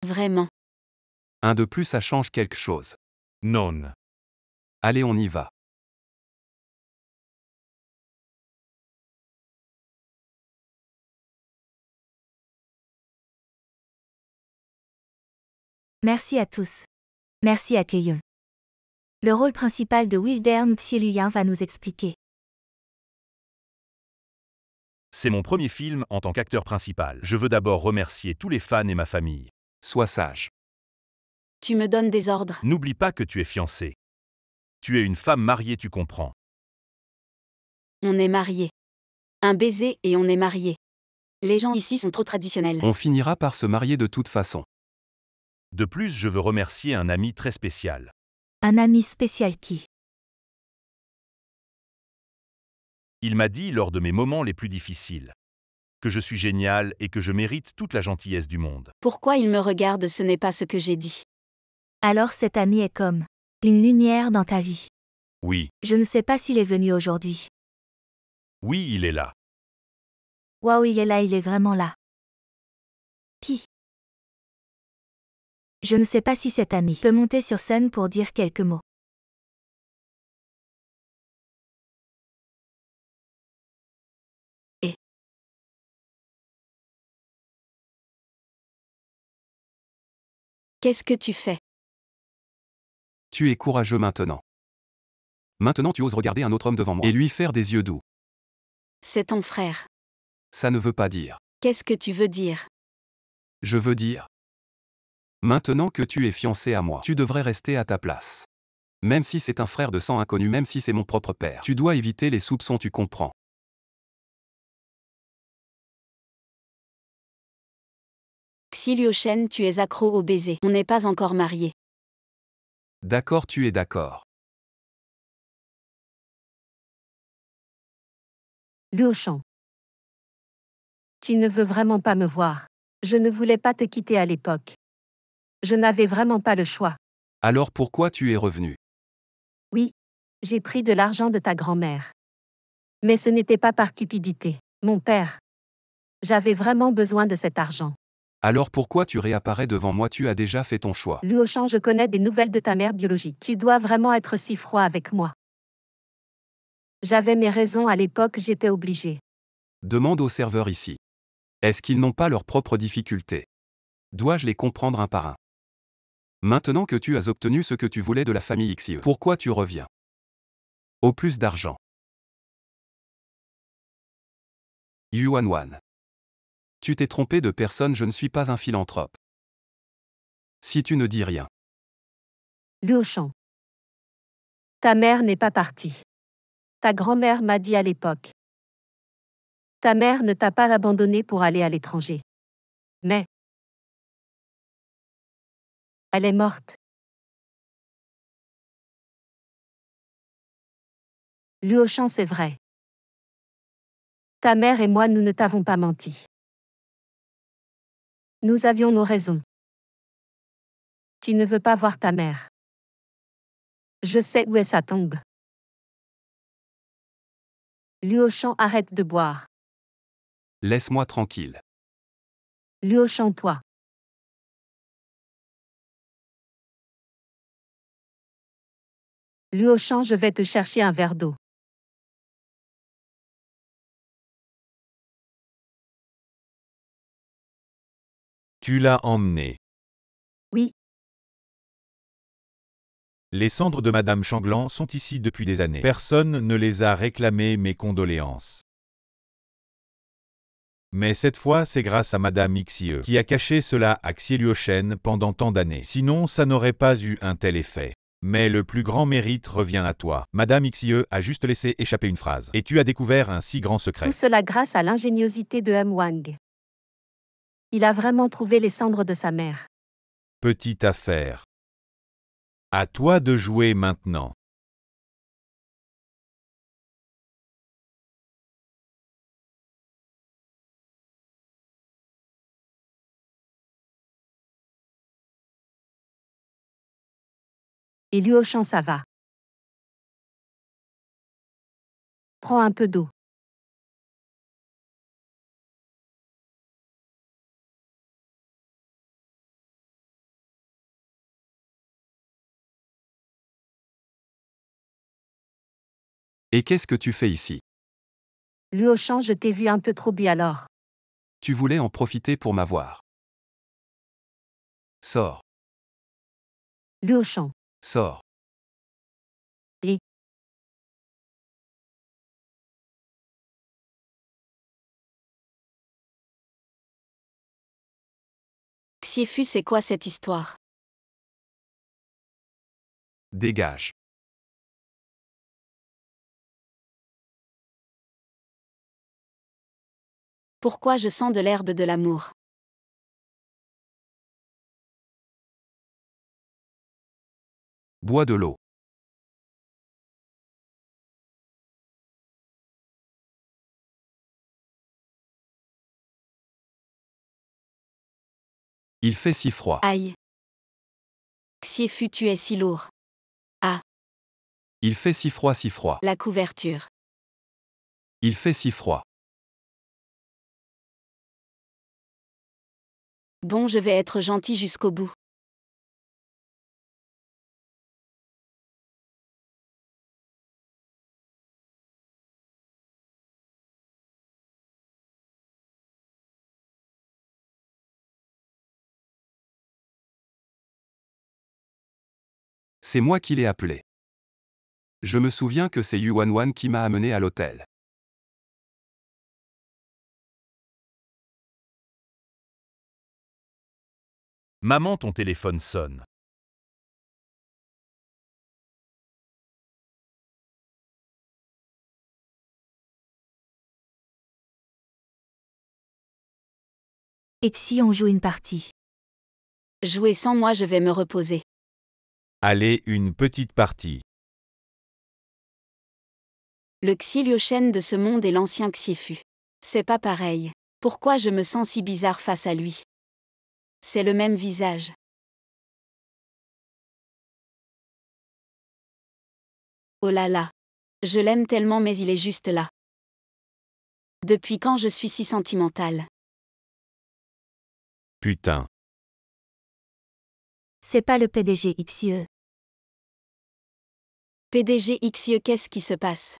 Vraiment. Un de plus, ça change quelque chose. Non. Allez, on y va. Merci à tous. Merci à Keyon. Le rôle principal de Wildern Xiluyan va nous expliquer. C'est mon premier film en tant qu'acteur principal. Je veux d'abord remercier tous les fans et ma famille. Sois sage. Tu me donnes des ordres. N'oublie pas que tu es fiancé. Tu es une femme mariée, tu comprends. On est mariés. Un baiser et on est mariés. Les gens ici sont trop traditionnels. On finira par se marier de toute façon. De plus, je veux remercier un ami très spécial. Un ami spécial qui? Il m'a dit lors de mes moments les plus difficiles que je suis génial et que je mérite toute la gentillesse du monde. Pourquoi il me regarde? Ce n'est pas ce que j'ai dit. Alors cet ami est comme une lumière dans ta vie. Oui, Je ne sais pas s'il est venu aujourd'hui. oui, il est là. Waouh, il est là, il est vraiment là. Qui? Je ne sais pas si cet ami peut monter sur scène pour dire quelques mots. Qu'est-ce que tu fais? Tu es courageux maintenant. Maintenant, tu oses regarder un autre homme devant moi et lui faire des yeux doux. C'est ton frère. Ça ne veut pas dire. Qu'est-ce que tu veux dire? Je veux dire. Maintenant que tu es fiancé à moi, tu devrais rester à ta place. Même si c'est un frère de sang inconnu, même si c'est mon propre père, tu dois éviter les soupçons, tu comprends. Xiluoshen, tu es accro au baiser. On n'est pas encore mariés. D'accord, tu es d'accord. Luoshan. Tu ne veux vraiment pas me voir. Je ne voulais pas te quitter à l'époque. Je n'avais vraiment pas le choix. Alors pourquoi tu es revenu? Oui, j'ai pris de l'argent de ta grand-mère. Mais ce n'était pas par cupidité, mon père. J'avais vraiment besoin de cet argent. Alors pourquoi tu réapparais devant moi? Tu as déjà fait ton choix. Luoshan, je connais des nouvelles de ta mère biologique. Tu dois vraiment être si froid avec moi. J'avais mes raisons à l'époque, j'étais obligée. Demande aux serveurs ici. Est-ce qu'ils n'ont pas leurs propres difficultés? Dois-je les comprendre un par un? Maintenant que tu as obtenu ce que tu voulais de la famille XIE, pourquoi tu reviens? Au plus d'argent. Yuan Wan. Tu t'es trompé de personne, je ne suis pas un philanthrope. Si tu ne dis rien. Luoshan. Ta mère n'est pas partie. Ta grand-mère m'a dit à l'époque. Ta mère ne t'a pas abandonné pour aller à l'étranger. Mais elle est morte. Luoshan, c'est vrai. Ta mère et moi, nous ne t'avons pas menti. Nous avions nos raisons. Tu ne veux pas voir ta mère. Je sais où est sa tombe. Luoshan, arrête de boire. Laisse-moi tranquille. Luoshan, toi. Luoshan, je vais te chercher un verre d'eau. Tu l'as emmené. Oui. Les cendres de Madame Changlan sont ici depuis des années. Personne ne les a réclamées, mes condoléances. Mais cette fois, c'est grâce à Madame Xie qui a caché cela à Xie Luoshen pendant tant d'années. Sinon, ça n'aurait pas eu un tel effet. Mais le plus grand mérite revient à toi. Madame Xie a juste laissé échapper une phrase. Et tu as découvert un si grand secret. Tout cela grâce à l'ingéniosité de M. Wang. Il a vraiment trouvé les cendres de sa mère. Petite affaire. À toi de jouer maintenant. Et Luoshan, ça va. Prends un peu d'eau. Et qu'est-ce que tu fais ici? Luoshan, je t'ai vu un peu trop bu alors. Tu voulais en profiter pour m'avoir. Sors. Luoshan. Sors. Xiefu, c'est quoi cette histoire? Dégage. Pourquoi je sens de l'herbe de l'amour? Bois de l'eau. Il fait si froid. Aïe. Xiefu, tu es si lourd. Ah, Il fait si froid, si froid. la couverture. Il fait si froid. Bon, je vais être gentil jusqu'au bout. C'est moi qui l'ai appelé. Je me souviens que c'est Yuan qui m'a amené à l'hôtel. Maman, ton téléphone sonne. Et si on joue une partie? Jouer sans moi, je vais me reposer. Allez, une petite partie. Le Xie Liuoshen de ce monde et l'ancien Xiefu. C'est pas pareil. Pourquoi je me sens si bizarre face à lui? C'est le même visage. Oh là là. Je l'aime tellement, mais il est juste là. Depuis quand je suis si sentimentale? Putain. C'est pas le PDG Xie. PDG Xie, qu'est-ce qui se passe?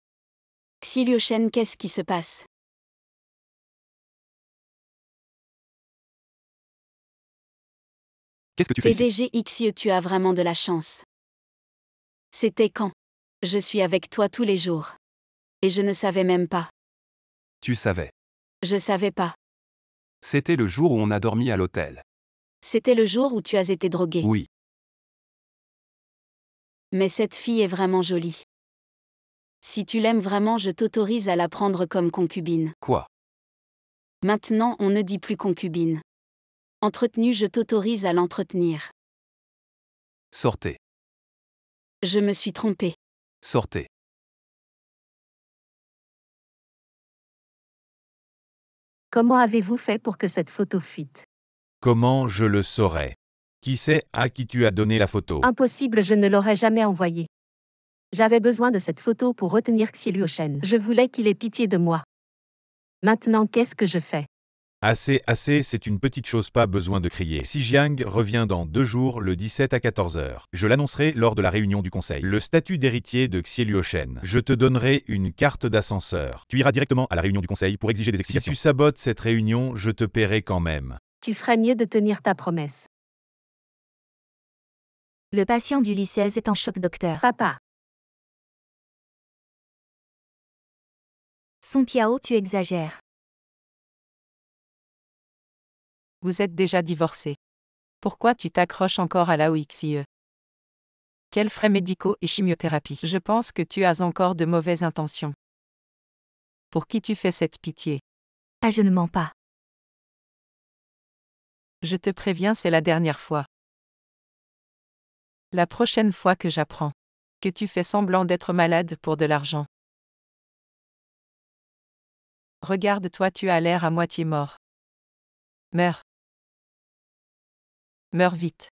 Xie Liuoshen, qu'est-ce qui se passe? Qu'est-ce que tu fais ici? PDG Xie, tu as vraiment de la chance. C'était quand? Je suis avec toi tous les jours. Et je ne savais même pas. Tu savais. Je savais pas. C'était le jour où on a dormi à l'hôtel. C'était le jour où tu as été drogué. Oui. Mais cette fille est vraiment jolie. Si tu l'aimes vraiment, je t'autorise à la prendre comme concubine. Quoi? Maintenant, on ne dit plus concubine. Entretenue, je t'autorise à l'entretenir. Sortez. Je me suis trompée. Sortez. Comment avez-vous fait pour que cette photo fuite? Comment je le saurais? Qui sait à qui tu as donné la photo? Impossible, je ne l'aurais jamais envoyée. J'avais besoin de cette photo pour retenir Xie Luoshen. Je voulais qu'il ait pitié de moi. Maintenant, qu'est-ce que je fais? Assez, c'est une petite chose, pas besoin de crier. Si Jiang revient dans 2 jours, le 17 à 14 h, je l'annoncerai lors de la réunion du conseil. Le statut d'héritier de Xie Luoshen. Je te donnerai une carte d'ascenseur. Tu iras directement à la réunion du conseil pour exiger des explications. Si tu sabotes cette réunion, je te paierai quand même. Tu ferais mieux de tenir ta promesse. Le patient du lycée est en choc, docteur. Papa, Song Piao, tu exagères. Vous êtes déjà divorcé. Pourquoi tu t'accroches encore à la Xie? Quels frais médicaux et chimiothérapie? Je pense que tu as encore de mauvaises intentions. Pour qui tu fais cette pitié? Ah, je ne mens pas. Je te préviens, c'est la dernière fois. La prochaine fois que j'apprends que tu fais semblant d'être malade pour de l'argent. Regarde-toi, tu as l'air à moitié mort. Meurs. Meurs vite.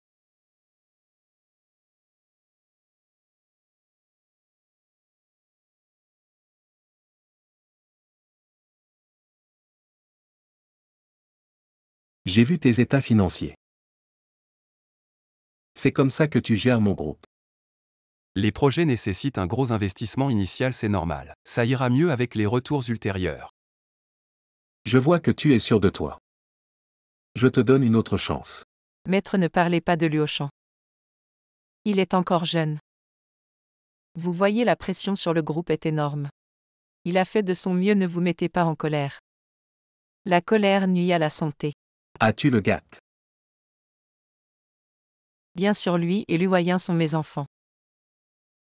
J'ai vu tes états financiers. C'est comme ça que tu gères mon groupe. Les projets nécessitent un gros investissement initial, c'est normal. Ça ira mieux avec les retours ultérieurs. Je vois que tu es sûr de toi. Je te donne une autre chance. Maître, ne parlez pas de Luoshan. Il est encore jeune. Vous voyez, la pression sur le groupe est énorme. Il a fait de son mieux, ne vous mettez pas en colère. La colère nuit à la santé. Ah, tu le gâtes. Bien sûr, lui et Luoyin sont mes enfants.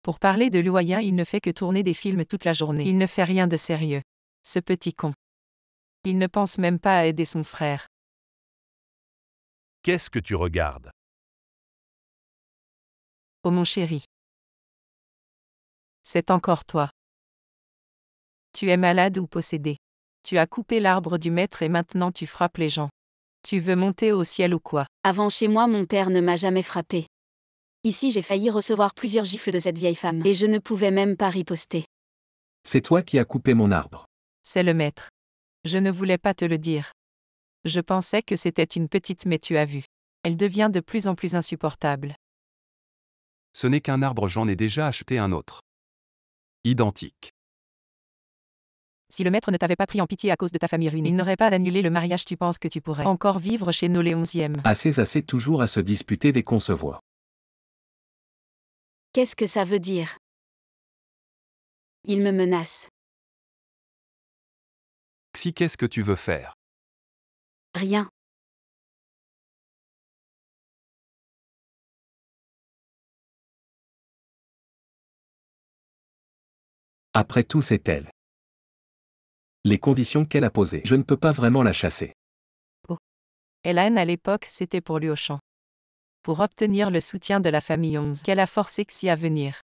Pour parler de Luoyin, il ne fait que tourner des films toute la journée. Il ne fait rien de sérieux. Ce petit con. Il ne pense même pas à aider son frère. Qu'est-ce que tu regardes? Oh mon chéri. C'est encore toi. Tu es malade ou possédé. Tu as coupé l'arbre du maître et maintenant tu frappes les gens. Tu veux monter au ciel ou quoi? Avant, chez moi, mon père ne m'a jamais frappé. Ici, j'ai failli recevoir plusieurs gifles de cette vieille femme, et je ne pouvais même pas riposter. C'est toi qui as coupé mon arbre. C'est le maître. Je ne voulais pas te le dire. Je pensais que c'était une petite, mais tu as vu. Elle devient de plus en plus insupportable. Ce n'est qu'un arbre, j'en ai déjà acheté un autre. Identique. Si le maître ne t'avait pas pris en pitié à cause de ta famille ruinée, il n'aurait pas annulé le mariage. Tu penses que tu pourrais encore vivre chez nous les 11e? Assez toujours à se disputer dès qu'on se voit. Qu'est-ce que ça veut dire? Il me menace. Xi, qu'est-ce que tu veux faire? Rien. Après tout, c'est elle. Les conditions qu'elle a posées. Je ne peux pas vraiment la chasser. Hélène, à l'époque, c'était pour Luoshan. Pour obtenir le soutien de la famille 11 qu'elle a forcé Xi à venir.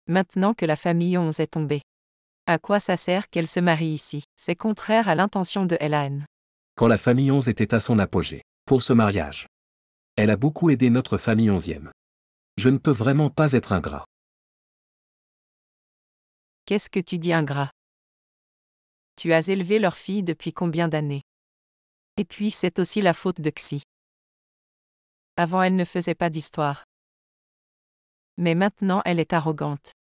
Maintenant que la famille 11 est tombée. À quoi ça sert qu'elle se marie ici? C'est contraire à l'intention de Hélène. Quand la famille 11 était à son apogée. Pour ce mariage. Elle a beaucoup aidé notre famille 11e. Je ne peux vraiment pas être ingrat. Qu'est-ce que tu dis, ingrat? Tu as élevé leur fille depuis combien d'années? Et puis c'est aussi la faute de Xi. Avant elle ne faisait pas d'histoire. Mais maintenant elle est arrogante.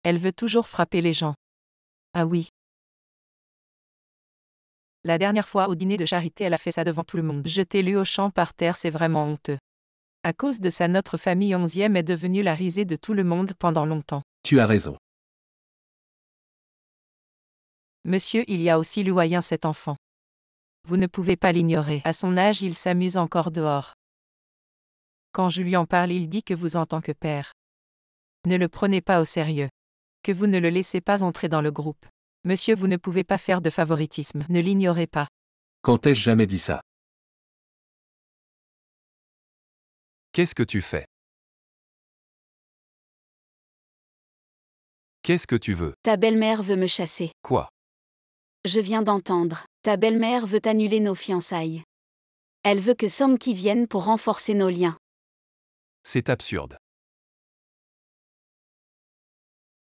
Elle veut toujours frapper les gens. Ah oui. La dernière fois au dîner de charité, elle a fait ça devant tout le monde. Jeter Luoshan par terre, c'est vraiment honteux. À cause de ça, notre famille 11e est devenue la risée de tout le monde pendant longtemps. Tu as raison. Monsieur, il y a aussi Luoyin, cet enfant. Vous ne pouvez pas l'ignorer. À son âge, il s'amuse encore dehors. Quand je lui en parle, il dit que vous en tant que père. Ne le prenez pas au sérieux. Que vous ne le laissez pas entrer dans le groupe. Monsieur, vous ne pouvez pas faire de favoritisme. Ne l'ignorez pas. Quand ai-je jamais dit ça? Qu'est-ce que tu fais? Qu'est-ce que tu veux? Ta belle-mère veut me chasser. Quoi? Je viens d'entendre. Ta belle-mère veut annuler nos fiançailles. Elle veut que Somki vienne pour renforcer nos liens. C'est absurde.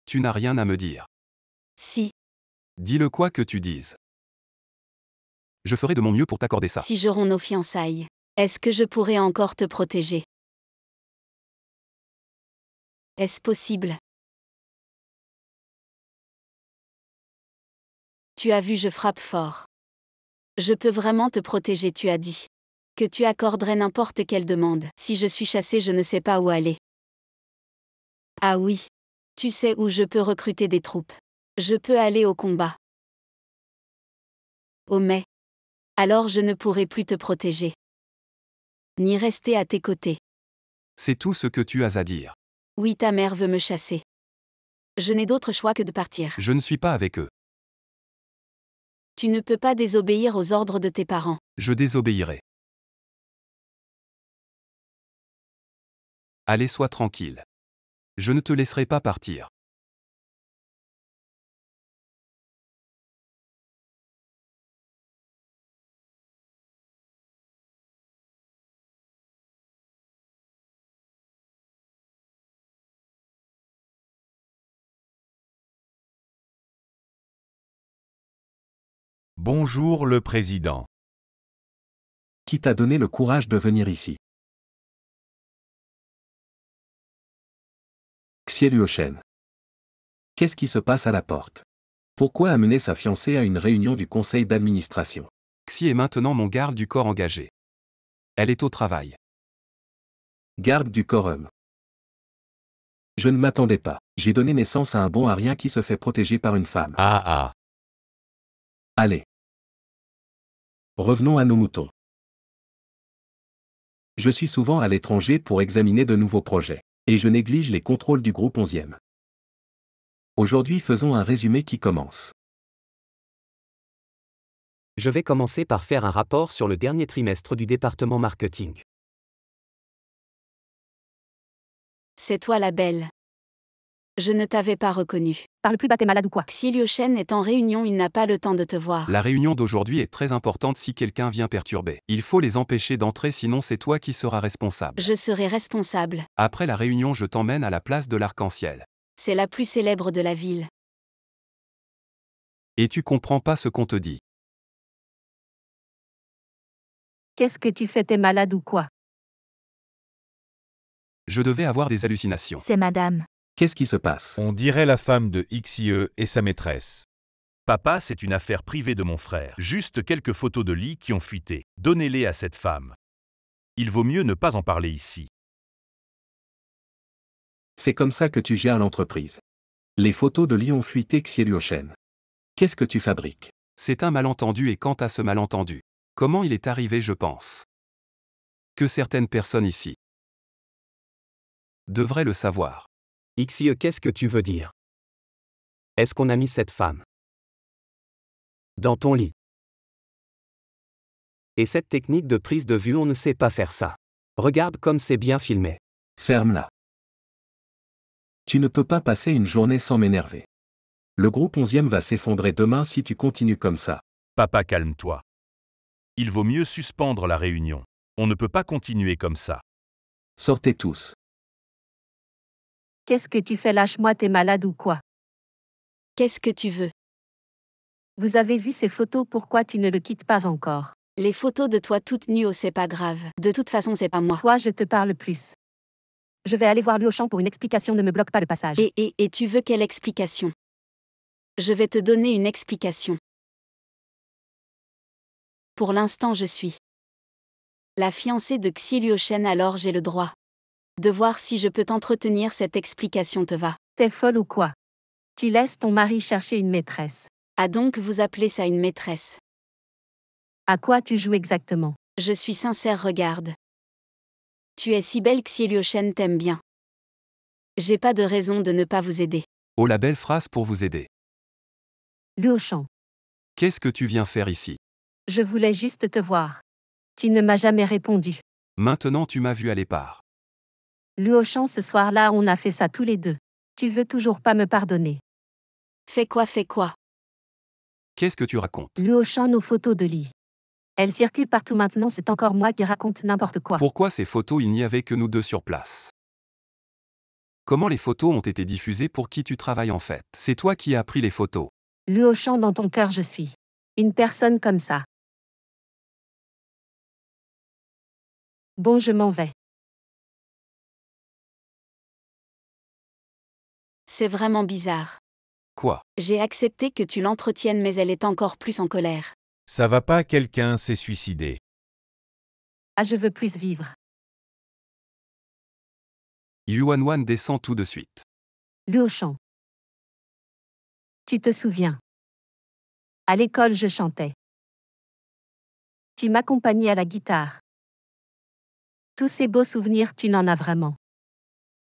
Tu n'as rien à me dire. Si, Dis-le quoi que tu dises. Je ferai de mon mieux pour t'accorder ça. si je romps nos fiançailles, est-ce que je pourrais encore te protéger? Est-ce possible? Tu as vu, je frappe fort. Je peux vraiment te protéger, tu as dit. Que tu accorderais n'importe quelle demande. Si je suis chassé, je ne sais pas où aller. Ah oui. Tu sais où je peux recruter des troupes. Je peux aller au combat. Oh mais. Alors je ne pourrai plus te protéger. Ni rester à tes côtés. C'est tout ce que tu as à dire. Oui, ta mère veut me chasser. Je n'ai d'autre choix que de partir. Je ne suis pas avec eux. Tu ne peux pas désobéir aux ordres de tes parents. Je désobéirai. Allez, sois tranquille. Je ne te laisserai pas partir. Bonjour le président. Qui t'a donné le courage de venir ici? Xie Luoshen. Qu'est-ce qui se passe à la porte? Pourquoi amener sa fiancée à une réunion du conseil d'administration? Xi est maintenant mon garde du corps engagé. Elle est au travail. Garde du quorum. Je ne m'attendais pas. J'ai donné naissance à un bon à rien qui se fait protéger par une femme. Ah. Allez. Revenons à nos moutons. Je suis souvent à l'étranger pour examiner de nouveaux projets. Et je néglige les contrôles du groupe 11e. Aujourd'hui, faisons un résumé qui commence. Je vais commencer par faire un rapport sur le dernier trimestre du département marketing. C'est toi la belle. Je ne t'avais pas reconnue. Parle plus bas, t'es malade ou quoi? Xie Liuchen est en réunion, il n'a pas le temps de te voir. La réunion d'aujourd'hui est très importante si quelqu'un vient perturber. Il faut les empêcher d'entrer, sinon c'est toi qui seras responsable. Je serai responsable. Après la réunion, je t'emmène à la place de l'Arc-en-Ciel. C'est la plus célèbre de la ville. Et tu comprends pas ce qu'on te dit. Qu'est-ce que tu fais, t'es malade ou quoi? Je devais avoir des hallucinations. C'est madame. Qu'est-ce qui se passe? On dirait la femme de Xie et sa maîtresse. Papa, c'est une affaire privée de mon frère. Juste quelques photos de lit qui ont fuité. Donnez-les à cette femme. Il vaut mieux ne pas en parler ici. C'est comme ça que tu gères l'entreprise. Les photos de Lyon fuité Xie Luoshen. Qu'est-ce que tu fabriques? C'est un malentendu, et quant à ce malentendu, comment il est arrivé, je pense que certaines personnes ici devraient le savoir. Xie, qu'est-ce que tu veux dire? Est-ce qu'on a mis cette femme dans ton lit? Et cette technique de prise de vue, on ne sait pas faire ça. Regarde comme c'est bien filmé. Ferme-la. Tu ne peux pas passer une journée sans m'énerver. Le groupe 11e va s'effondrer demain si tu continues comme ça. Papa, calme-toi. Il vaut mieux suspendre la réunion. On ne peut pas continuer comme ça. Sortez tous. Qu'est-ce que tu fais, lâche-moi, t'es malade ou quoi? Qu'est-ce que tu veux? Vous avez vu ces photos, pourquoi tu ne le quittes pas encore? Les photos de toi toute nue, oh, c'est pas grave. De toute façon, c'est pas moi. Toi, je te parle plus. Je vais aller voir lui au champ pour une explication, ne me bloque pas le passage. Et tu veux quelle explication? Je vais te donner une explication. Pour l'instant, je suis la fiancée de Xie Luoshen, alors j'ai le droit de voir si je peux t'entretenir. Cette explication te va? T'es folle ou quoi? Tu laisses ton mari chercher une maîtresse. Ah, donc vous appelez ça une maîtresse? À quoi tu joues exactement? Je suis sincère, regarde. Tu es si belle, Xie Liuchen t'aime bien. J'ai pas de raison de ne pas vous aider. Oh la belle phrase pour vous aider. Luoshan. Qu'est-ce que tu viens faire ici? Je voulais juste te voir. Tu ne m'as jamais répondu. Maintenant tu m'as vu aller part. Luoshan, ce soir-là, on a fait ça tous les deux. Tu veux toujours pas me pardonner. Fais quoi? Qu'est-ce que tu racontes? Luoshan, nos photos de lit. Elles circulent partout maintenant, c'est encore moi qui raconte n'importe quoi. Pourquoi ces photos il n'y avait que nous deux sur place? Comment les photos ont été diffusées? Pour qui tu travailles en fait? C'est toi qui as pris les photos. Luoshan, dans ton cœur, je suis une personne comme ça. Bon, je m'en vais. C'est vraiment bizarre. Quoi? J'ai accepté que tu l'entretiennes, mais elle est encore plus en colère. Ça va pas, quelqu'un s'est suicidé. Ah, je veux plus vivre. Yuan descend tout de suite. Luoshan. Tu te souviens? À l'école, je chantais. Tu m'accompagnais à la guitare. Tous ces beaux souvenirs, tu n'en as vraiment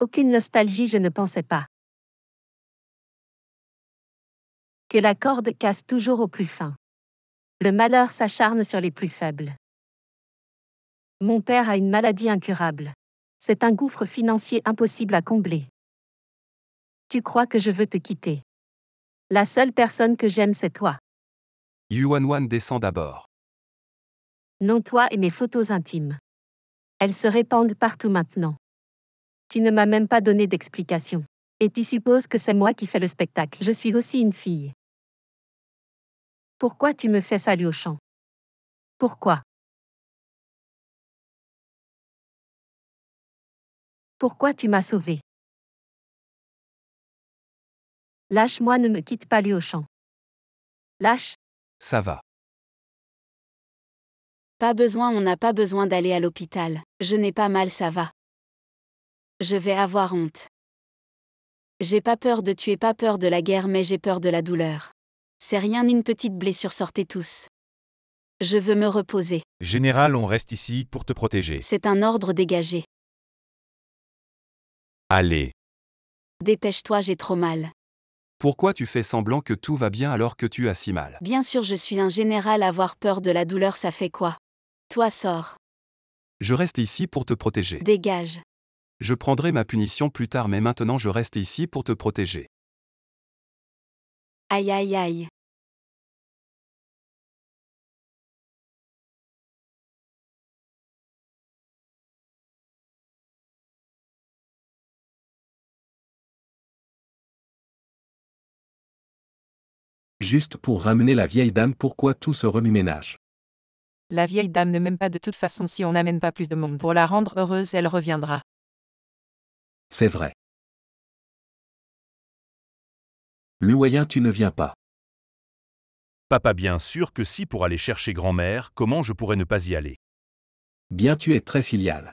aucune nostalgie, je ne pensais pas que la corde casse toujours au plus fin. Le malheur s'acharne sur les plus faibles. Mon père a une maladie incurable. C'est un gouffre financier impossible à combler. Tu crois que je veux te quitter? La seule personne que j'aime, c'est toi. Yuan descend d'abord. Non, toi et mes photos intimes. Elles se répandent partout maintenant. Tu ne m'as même pas donné d'explication. Et tu supposes que c'est moi qui fais le spectacle. Je suis aussi une fille. Pourquoi tu me fais ça, Luoshan? Pourquoi? Pourquoi tu m'as sauvé? Lâche-moi, ne me quitte pas, Luoshan. Lâche. Ça va. Pas besoin, on n'a pas besoin d'aller à l'hôpital. Je n'ai pas mal, ça va. Je vais avoir honte. J'ai pas peur de tuer, pas peur de la guerre, mais j'ai peur de la douleur. C'est rien, une petite blessure, sortez tous. Je veux me reposer. Général, on reste ici pour te protéger. C'est un ordre, dégagé. Allez. Dépêche-toi, j'ai trop mal. Pourquoi tu fais semblant que tout va bien alors que tu as si mal? Bien sûr, je suis un général, avoir peur de la douleur, ça fait quoi? Toi, sors. Je reste ici pour te protéger. Dégage. Je prendrai ma punition plus tard, mais maintenant je reste ici pour te protéger. Aïe aïe aïe. Juste pour ramener la vieille dame, pourquoi tout ce remue-ménage? La vieille dame ne m'aime pas de toute façon, si on n'amène pas plus de monde pour la rendre heureuse, elle reviendra. C'est vrai. Luoyen, tu ne viens pas. Papa, bien sûr que si, pour aller chercher grand-mère, comment je pourrais ne pas y aller? Bien, tu es très filial.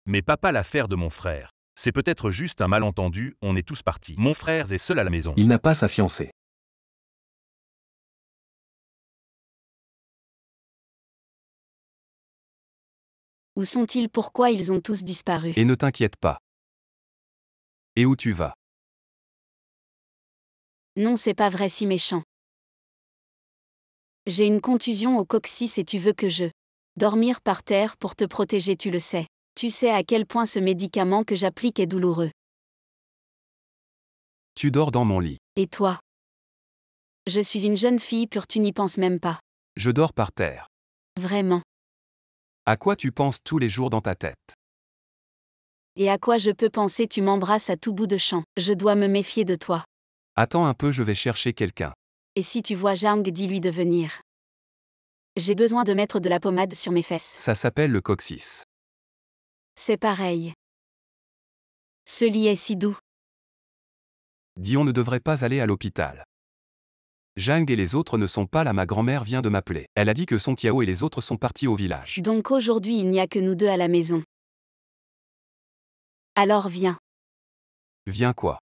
Mais papa, l'affaire de mon frère. C'est peut-être juste un malentendu, on est tous partis. Mon frère est seul à la maison. Il n'a pas sa fiancée. Où sont-ils? Pourquoi ils ont tous disparu? Et ne t'inquiète pas. Et où tu vas? Non, c'est pas vrai, si méchant. J'ai une contusion au coccyx et tu veux que je dormir par terre pour te protéger, tu le sais. Tu sais à quel point ce médicament que j'applique est douloureux. Tu dors dans mon lit. Et toi? Je suis une jeune fille pure, tu n'y penses même pas. Je dors par terre. Vraiment. À quoi tu penses tous les jours dans ta tête? Et à quoi je peux penser? Tu m'embrasses à tout bout de champ. Je dois me méfier de toi. Attends un peu, je vais chercher quelqu'un. Et si tu vois Zhang, dis-lui de venir. J'ai besoin de mettre de la pommade sur mes fesses. Ça s'appelle le coccyx. C'est pareil. Ce lit est si doux. Dis, on ne devrait pas aller à l'hôpital. Zhang et les autres ne sont pas là, ma grand-mère vient de m'appeler. Elle a dit que Song Qiao et les autres sont partis au village. Donc aujourd'hui il n'y a que nous deux à la maison. Alors viens. Viens quoi?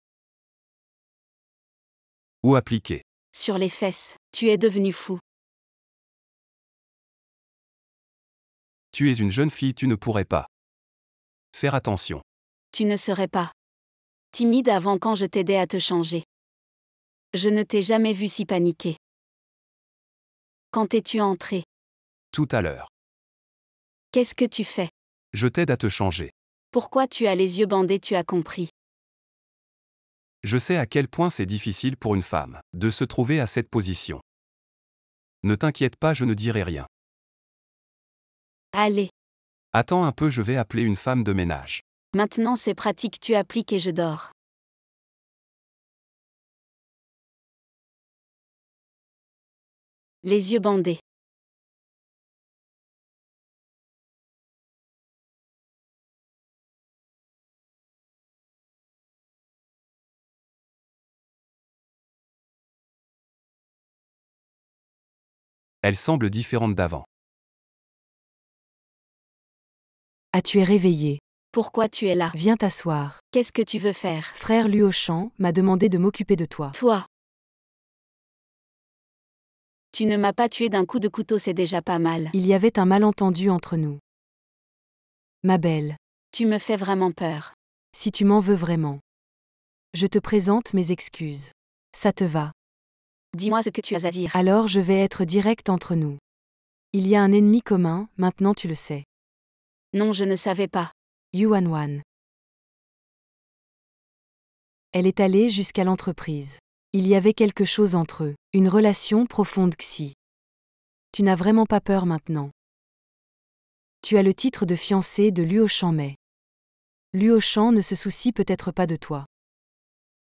Où appliquer? Sur les fesses. Tu es devenu fou. Tu es une jeune fille, tu ne pourrais pas. Faire attention. Tu ne serais pas timide avant quand je t'aidais à te changer. Je ne t'ai jamais vu si paniqué. Quand es-tu entré? Tout à l'heure. Qu'est-ce que tu fais? Je t'aide à te changer. Pourquoi tu as les yeux bandés? Tu as compris. Je sais à quel point c'est difficile pour une femme de se trouver à cette position. Ne t'inquiète pas, je ne dirai rien. Allez, Attends un peu, je vais appeler une femme de ménage. maintenant c'est pratique, tu appliques et je dors. Les yeux bandés. Elle semble différente d'avant. Ah, tu es réveillé. Pourquoi tu es là? Viens t'asseoir. Qu'est-ce que tu veux faire? Frère Luochan m'a demandé de m'occuper de toi. Toi. Tu ne m'as pas tué d'un coup de couteau, c'est déjà pas mal. Il y avait un malentendu entre nous. Ma belle, Tu me fais vraiment peur. si tu m'en veux vraiment. Je te présente mes excuses. Ça te va? Dis-moi ce que tu as à dire. Alors je vais être direct entre nous. Il y a un ennemi commun, maintenant tu le sais. Non, je ne savais pas. Yuan. Elle est allée jusqu'à l'entreprise. Il y avait quelque chose entre eux, une relation profonde. Xi. Tu n'as vraiment pas peur maintenant. Tu as le titre de fiancé de Luochan, mais Luochan ne se soucie peut-être pas de toi.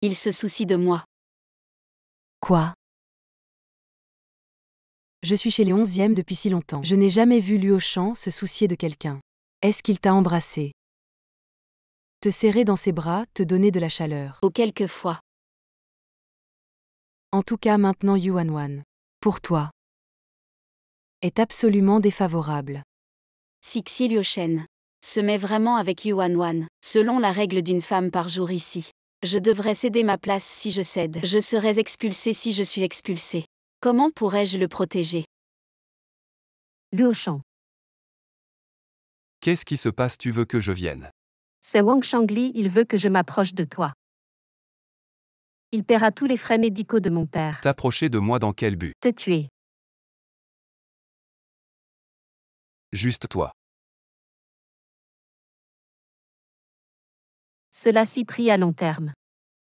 Il se soucie de moi. Quoi? Je suis chez les 11e depuis si longtemps. Je n'ai jamais vu Luochan se soucier de quelqu'un. Est-ce qu'il t'a embrassé? Te serrer dans ses bras, te donner de la chaleur. Oh, quelquefois. En tout cas maintenant Yuan, pour toi, est absolument défavorable. Sixi Liuchen se met vraiment avec Yuan, selon la règle d'une femme par jour ici. Je devrais céder ma place si je cède. Je serais expulsé si je suis expulsé. Comment pourrais-je le protéger? Luochan. Qu'est-ce qui se passe? Tu veux que je vienne? C'est Wang Shangli, il veut que je m'approche de toi. Il paiera tous les frais médicaux de mon père. T'approcher de moi dans quel but? Te tuer. Juste toi. Cela-ci pris à long terme.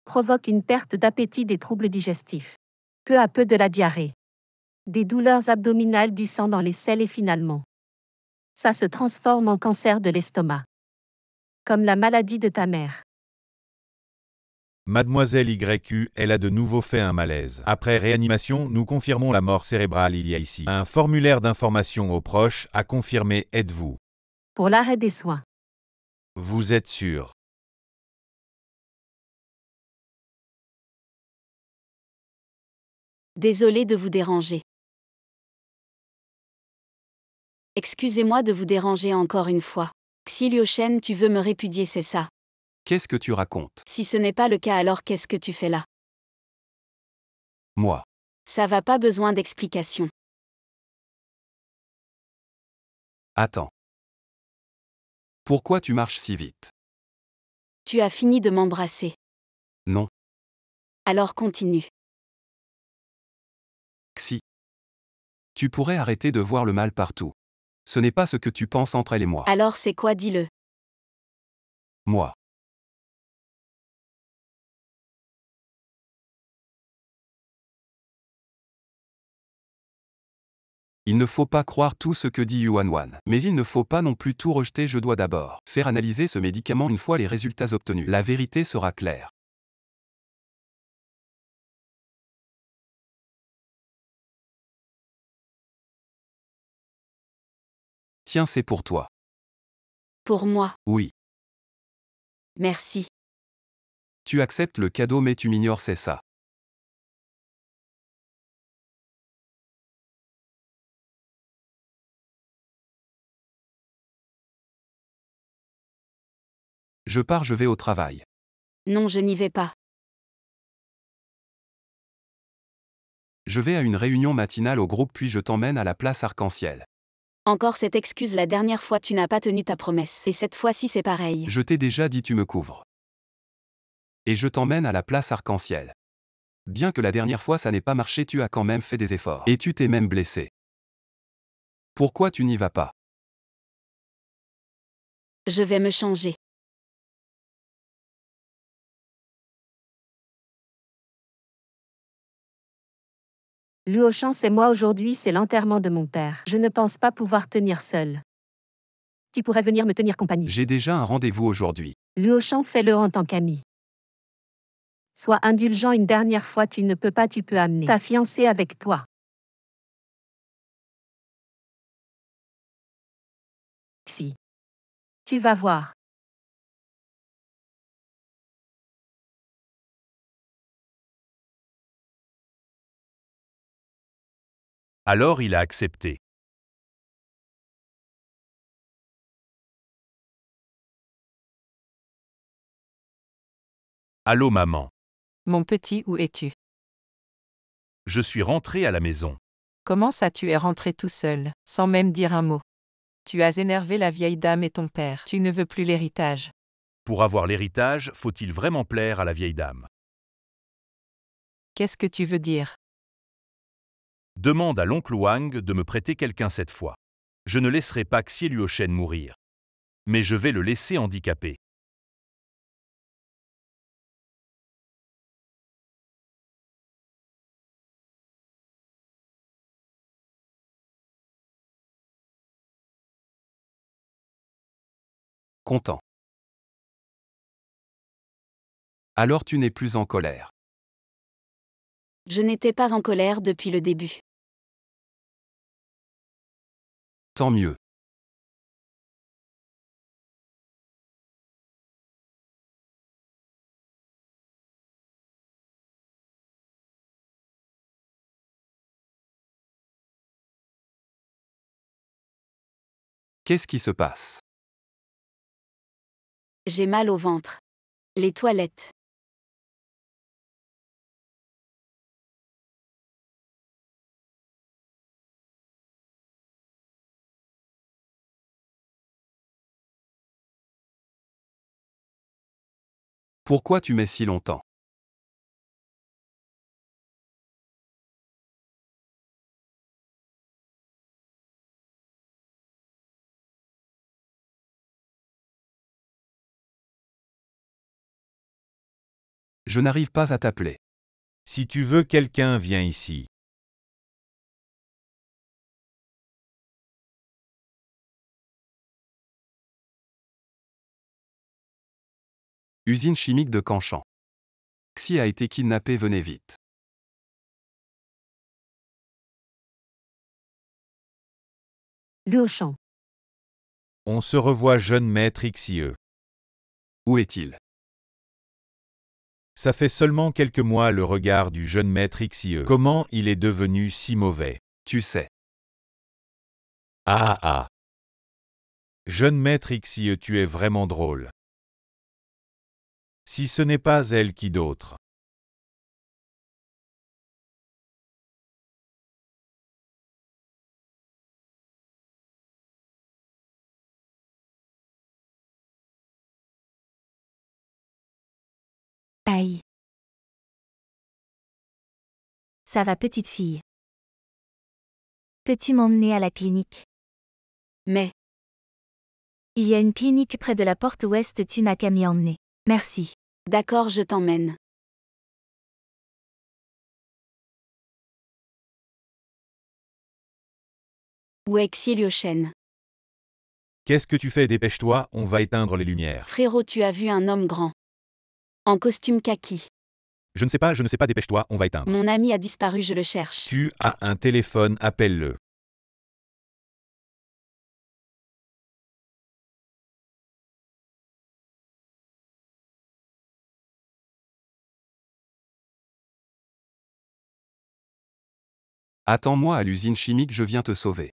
Provoque une perte d'appétit, des troubles digestifs. Peu à peu de la diarrhée. Des douleurs abdominales, du sang dans les selles et finalement, ça se transforme en cancer de l'estomac. Comme la maladie de ta mère. Mademoiselle YQ, elle a de nouveau fait un malaise. Après réanimation, nous confirmons la mort cérébrale. Il y a ici un formulaire d'information aux proches à confirmer. Êtes-vous? Pour l'arrêt des soins. Vous êtes sûr? Désolé de vous déranger. Excusez-moi de vous déranger encore une fois. Xi Liuchen, tu veux me répudier, c'est ça? Qu'est-ce que tu racontes? Si ce n'est pas le cas, alors qu'est-ce que tu fais là? Moi. Ça va, pas besoin d'explication. Attends. Pourquoi tu marches si vite? Tu as fini de m'embrasser. Non. Alors continue. Xi. Tu pourrais arrêter de voir le mal partout. Ce n'est pas ce que tu penses entre elle et moi. Alors c'est quoi, dis-le? Moi. Il ne faut pas croire tout ce que dit Yuan. Mais il ne faut pas non plus tout rejeter. Je dois d'abord faire analyser ce médicament. Une fois les résultats obtenus, la vérité sera claire. Tiens, c'est pour toi. Pour moi. Oui. Merci. Tu acceptes le cadeau mais tu m'ignores, c'est ça. Je pars, je vais au travail. Non, je n'y vais pas. Je vais à une réunion matinale au groupe puis je t'emmène à la place Arc-en-Ciel. Encore cette excuse, la dernière fois tu n'as pas tenu ta promesse. Et cette fois-ci c'est pareil. Je t'ai déjà dit tu me couvres. Et je t'emmène à la place arc-en-ciel. Bien que la dernière fois ça n'ait pas marché, tu as quand même fait des efforts. Et tu t'es même blessé. Pourquoi tu n'y vas pas? Je vais me changer. Luo Shan, c'est moi aujourd'hui, c'est l'enterrement de mon père. Je ne pense pas pouvoir tenir seul. Tu pourrais venir me tenir compagnie. J'ai déjà un rendez-vous aujourd'hui. Luo Shan, fais-le en tant qu'ami. Sois indulgent une dernière fois, tu ne peux pas, tu peux amener ta fiancée avec toi. Si. Tu vas voir. Alors il a accepté. Allô maman. Mon petit, où es-tu? Je suis rentré à la maison. Comment ça tu es rentré tout seul, sans même dire un mot? Tu as énervé la vieille dame et ton père. Tu ne veux plus l'héritage. Pour avoir l'héritage, faut-il vraiment plaire à la vieille dame? Qu'est-ce que tu veux dire? Demande à l'oncle Wang de me prêter quelqu'un cette fois. Je ne laisserai pas Xie Luoshen mourir. Mais je vais le laisser handicapé. Content. Alors tu n'es plus en colère. Je n'étais pas en colère depuis le début. Tant mieux. Qu'est-ce qui se passe? J'ai mal au ventre. Les toilettes. Pourquoi tu mets si longtemps? Je n'arrive pas à t'appeler. Si tu veux quelqu'un, viens ici. Usine chimique de Canchan. Xie a été kidnappé, venez vite. Luo Shan. On se revoit, jeune maître Xie. Où est-il? Ça fait seulement quelques mois, le regard du jeune maître Xie. Comment il est devenu si mauvais? Tu sais. Ah ah. Jeune maître Xie, tu es vraiment drôle. Si ce n'est pas elle, qui d'autre? Aïe. Ça va, petite fille. Peux-tu m'emmener à la clinique? Mais, Il y a une clinique près de la porte ouest, tu n'as qu'à m'y emmener. Merci. d'accord, je t'emmène. Où est Xie Luoshen? Qu'est-ce que tu fais? Dépêche-toi, on va éteindre les lumières. Frérot, tu as vu un homme grand. En costume kaki. Je ne sais pas, dépêche-toi, on va éteindre. Mon ami a disparu, je le cherche. Tu as un téléphone, appelle-le. Attends-moi à l'usine chimique, je viens te sauver.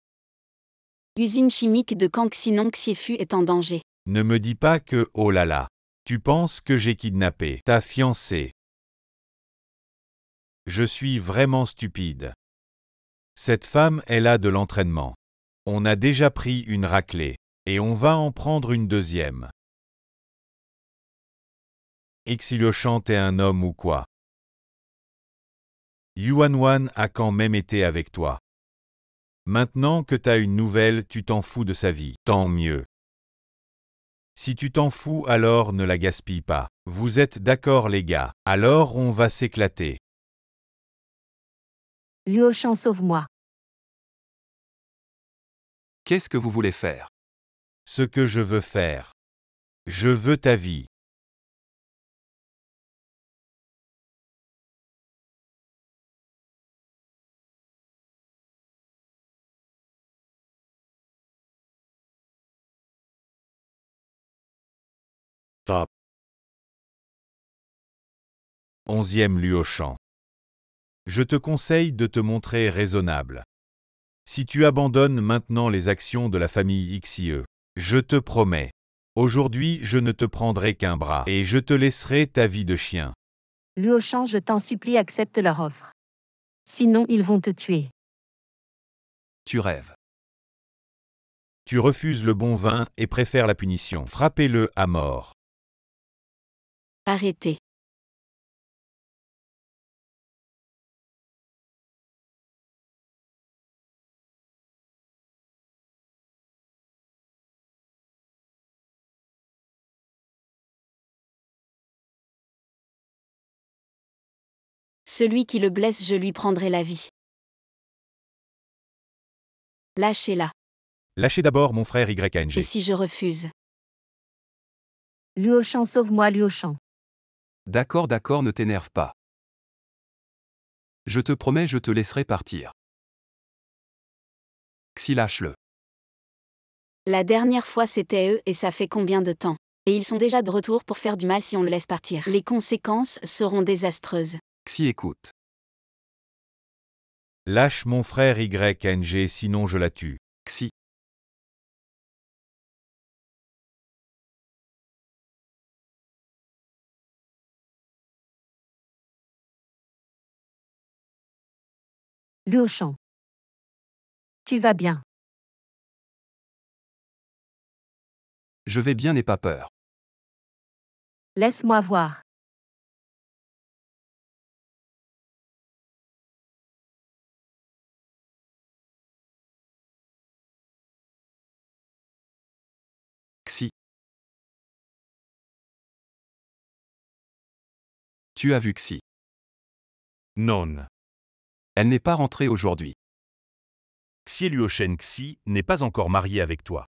L'usine chimique de Kangxi Xiefu est en danger. Ne me dis pas que, oh là là. Tu penses que j'ai kidnappé ta fiancée? Je suis vraiment stupide. Cette femme, elle a de l'entraînement. On a déjà pris une raclée. Et on va en prendre une deuxième. Xiloshan, t'es un homme ou quoi? Yuanwan a quand même été avec toi. Maintenant que t'as une nouvelle, tu t'en fous de sa vie. Tant mieux. Si tu t'en fous, alors ne la gaspille pas. Vous êtes d'accord les gars? Alors on va s'éclater. Luoshan, sauve-moi. Qu'est-ce que vous voulez faire? Ce que je veux faire. Je veux ta vie. Top. 11e Luoshan. Je te conseille de te montrer raisonnable. Si tu abandonnes maintenant les actions de la famille Xie, je te promets. Aujourd'hui, je ne te prendrai qu'un bras et je te laisserai ta vie de chien. Luoshan, je t'en supplie, accepte leur offre. Sinon, ils vont te tuer. Tu rêves. Tu refuses le bon vin et préfères la punition. Frappez-le à mort. Arrêtez. Celui qui le blesse, je lui prendrai la vie. Lâchez-la. Lâchez d'abord mon frère Et YNG. si je refuse? Luoshan, sauve-moi, Luoshan. D'accord, d'accord, ne t'énerve pas. Je te promets, je te laisserai partir. Xi, lâche-le. La dernière fois c'était eux et ça fait combien de temps? Et ils sont déjà de retour pour faire du mal si on le laisse partir. Les conséquences seront désastreuses. Xi, écoute. Lâche mon frère YNG sinon je la tue. Xi. Luoshan. Tu vas bien. Je vais bien, n'aie pas peur. Laisse-moi voir. Xi. Tu as vu Xi. Non. Elle n'est pas rentrée aujourd'hui. Xie Luoshen Xi n'est pas encore mariée avec toi.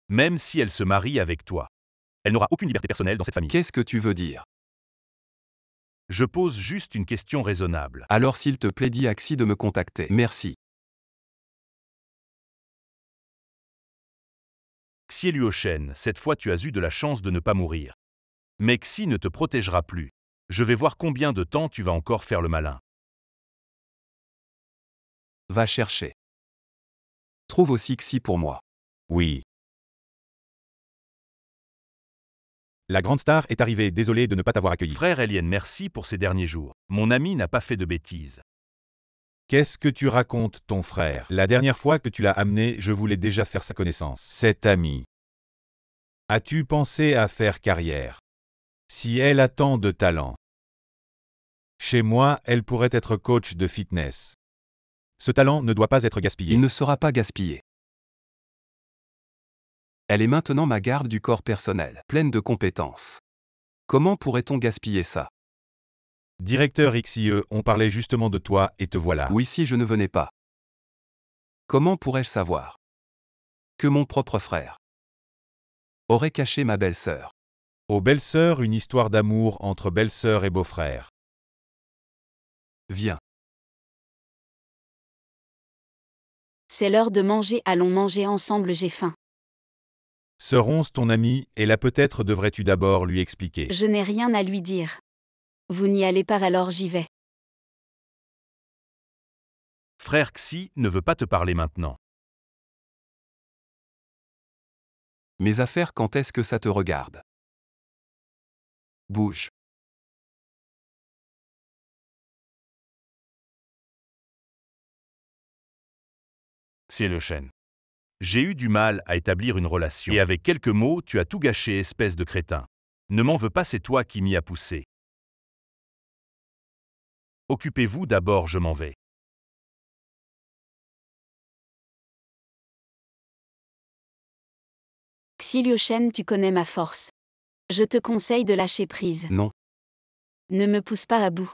Même si elle se marie avec toi, elle n'aura aucune liberté personnelle dans cette famille. Qu'est-ce que tu veux dire? Je pose juste une question raisonnable. Alors s'il te plaît, dis à Xi de me contacter. Merci. Xie Luoshen, cette fois tu as eu de la chance de ne pas mourir. Mais Xi ne te protégera plus. Je vais voir combien de temps tu vas encore faire le malin. Va chercher. Trouve aussi Xi pour moi. Oui. La grande star est arrivée, désolé de ne pas t'avoir accueilli. Frère Elien, merci pour ces derniers jours. Mon ami n'a pas fait de bêtises. Qu'est-ce que tu racontes, ton frère? La dernière fois que tu l'as amené, je voulais déjà faire sa connaissance. Cet ami. As-tu pensé à faire carrière? Si elle a tant de talent. Chez moi, elle pourrait être coach de fitness. Ce talent ne doit pas être gaspillé. Il ne sera pas gaspillé. Elle est maintenant ma garde du corps personnel, pleine de compétences. Comment pourrait-on gaspiller ça? Directeur XIE, on parlait justement de toi et te voilà. Oui, si je ne venais pas. Comment pourrais-je savoir que mon propre frère aurait caché ma belle-sœur? Aux belles-sœurs, une histoire d'amour entre belle-sœur et beau-frère. Viens. C'est l'heure de manger, allons manger ensemble, j'ai faim. Serons ton ami, et là peut-être devrais-tu d'abord lui expliquer. Je n'ai rien à lui dire. Vous n'y allez pas, alors j'y vais. Frère Xi ne veut pas te parler maintenant. Mes affaires, quand est-ce que ça te regarde? Bouge. Xiluoshen. J'ai eu du mal à établir une relation. Et avec quelques mots, tu as tout gâché, espèce de crétin. Ne m'en veux pas, c'est toi qui m'y as poussé. Occupez-vous d'abord, je m'en vais. Xiluoshen, tu connais ma force. Je te conseille de lâcher prise. Non. Ne me pousse pas à bout.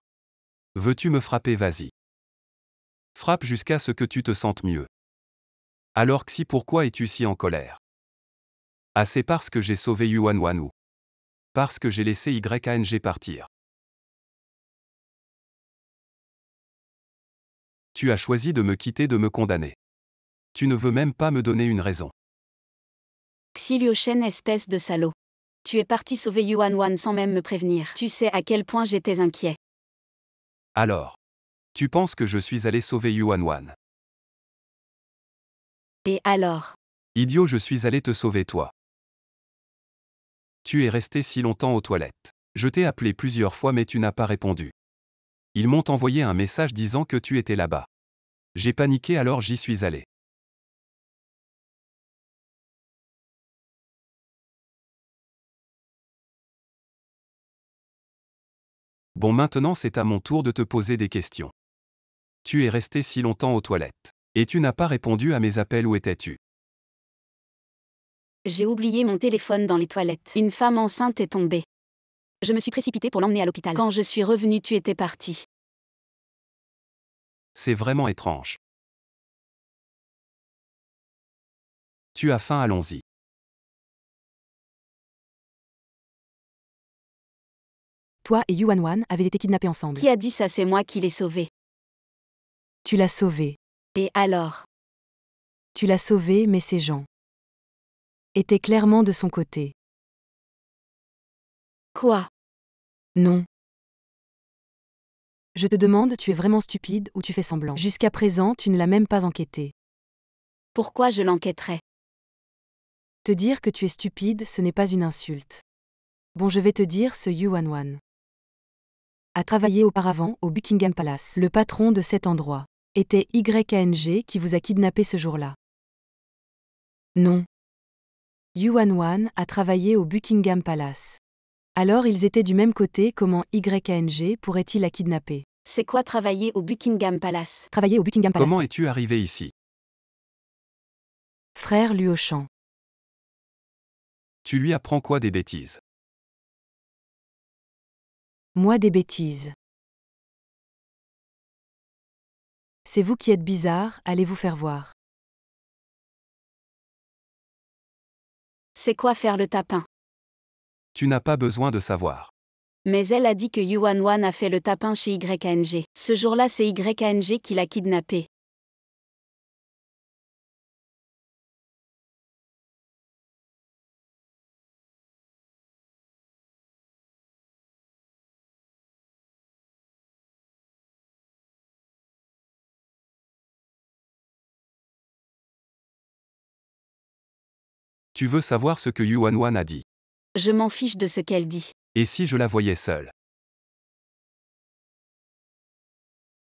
Veux-tu me frapper, vas-y. Frappe jusqu'à ce que tu te sentes mieux. Alors Xi, pourquoi es-tu si en colère? Ah, c'est parce que j'ai sauvé Yuan Wan ou parce que j'ai laissé YANG partir. Tu as choisi de me quitter, de me condamner. Tu ne veux même pas me donner une raison. Xiluoshen, espèce de salaud. Tu es parti sauver Yuan Wan sans même me prévenir. Tu sais à quel point j'étais inquiet. Alors, tu penses que je suis allé sauver Yuan Wan? Et alors? Idiot, je suis allé te sauver toi. Tu es resté si longtemps aux toilettes. Je t'ai appelé plusieurs fois mais tu n'as pas répondu. Ils m'ont envoyé un message disant que tu étais là-bas. J'ai paniqué alors j'y suis allé. Bon, maintenant c'est à mon tour de te poser des questions. Tu es resté si longtemps aux toilettes. Et tu n'as pas répondu à mes appels, où étais-tu? J'ai oublié mon téléphone dans les toilettes. Une femme enceinte est tombée. Je me suis précipitée pour l'emmener à l'hôpital. Quand je suis revenue, tu étais parti. C'est vraiment étrange. Tu as faim, allons-y. Toi et Yuan Wan avez été kidnappés ensemble. Qui a dit ça? C'est moi qui l'ai sauvé. Tu l'as sauvé. Et alors? Tu l'as sauvé, mais ces gens étaient clairement de son côté. Quoi? Non. Je te demande, tu es vraiment stupide ou tu fais semblant? Jusqu'à présent, tu ne l'as même pas enquêté. Pourquoi je l'enquêterais? Te dire que tu es stupide, ce n'est pas une insulte. Bon, je vais te dire, ce Yuan Wan a travaillé auparavant au Buckingham Palace. Le patron de cet endroit était YANG qui vous a kidnappé ce jour-là. Non. Yuan Wan a travaillé au Buckingham Palace. Alors ils étaient du même côté, comment YANG pourrait-il la kidnapper? C'est quoi travailler au Buckingham Palace? Travailler au Buckingham Palace. Comment es-tu arrivé ici? Frère Luoshan. Tu lui apprends quoi, des bêtises? Moi, des bêtises. C'est vous qui êtes bizarre, allez vous faire voir. C'est quoi faire le tapin? Tu n'as pas besoin de savoir. Mais elle a dit que Yuan Wan a fait le tapin chez YANG. Ce jour-là, c'est YANG qui l'a kidnappé. Tu veux savoir ce que Yuan Wan a dit? Je m'en fiche de ce qu'elle dit. Et si je la voyais seule?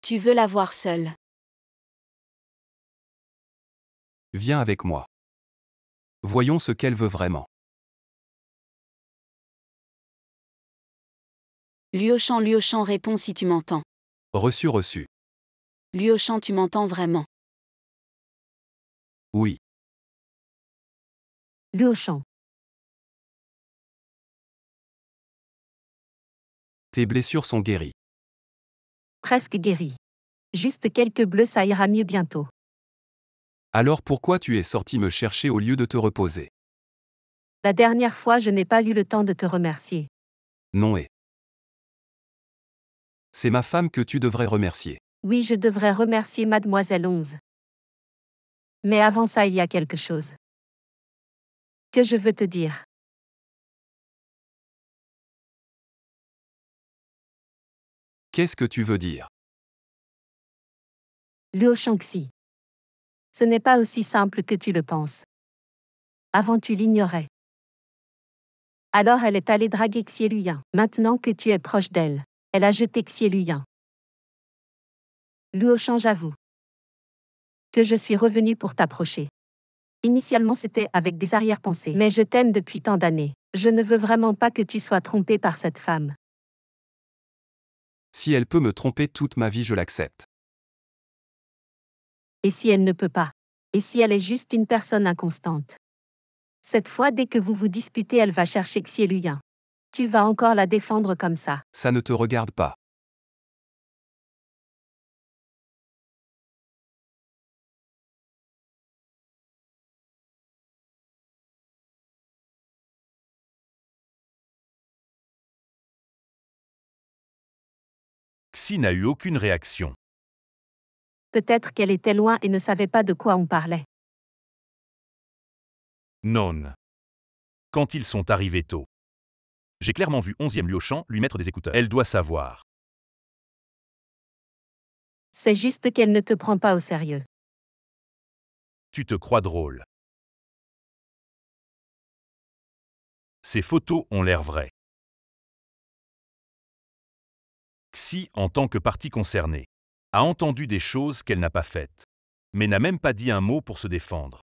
Tu veux la voir seule? Viens avec moi. Voyons ce qu'elle veut vraiment. Luoshan, réponds si tu m'entends. Reçu, reçu. Luoshan, tu m'entends vraiment? Oui. Luoshan. Tes blessures sont guéries. Presque guéri. Juste quelques bleus, ça ira mieux bientôt. Alors pourquoi tu es sorti me chercher au lieu de te reposer? La dernière fois, je n'ai pas eu le temps de te remercier. Non, et c'est ma femme que tu devrais remercier. Oui, je devrais remercier Mademoiselle 11. Mais avant ça, il y a quelque chose que je veux te dire. Qu'est-ce que tu veux dire? Luoshan Xi. Ce n'est pas aussi simple que tu le penses. Avant, tu l'ignorais. Alors elle est allée draguer Xieluyan. Maintenant que tu es proche d'elle, elle a jeté Xieluyan. Luoshan, j'avoue. que je suis revenu pour t'approcher. Initialement c'était avec des arrière-pensées, mais je t'aime depuis tant d'années. Je ne veux vraiment pas que tu sois trompé par cette femme. Si elle peut me tromper toute ma vie, je l'accepte. Et si elle ne peut pas? Et si elle est juste une personne inconstante? Cette fois, dès que vous vous disputez, elle va chercher Xie Luyan. Tu vas encore la défendre comme ça? Ça ne te regarde pas. Xi n'a eu aucune réaction. Peut-être qu'elle était loin et ne savait pas de quoi on parlait. Non. Quand ils sont arrivés tôt. J'ai clairement vu 11e Luo Shan lui mettre des écouteurs. Elle doit savoir. C'est juste qu'elle ne te prend pas au sérieux. Tu te crois drôle. Ces photos ont l'air vraies. Xi, en tant que partie concernée, a entendu des choses qu'elle n'a pas faites, mais n'a même pas dit un mot pour se défendre.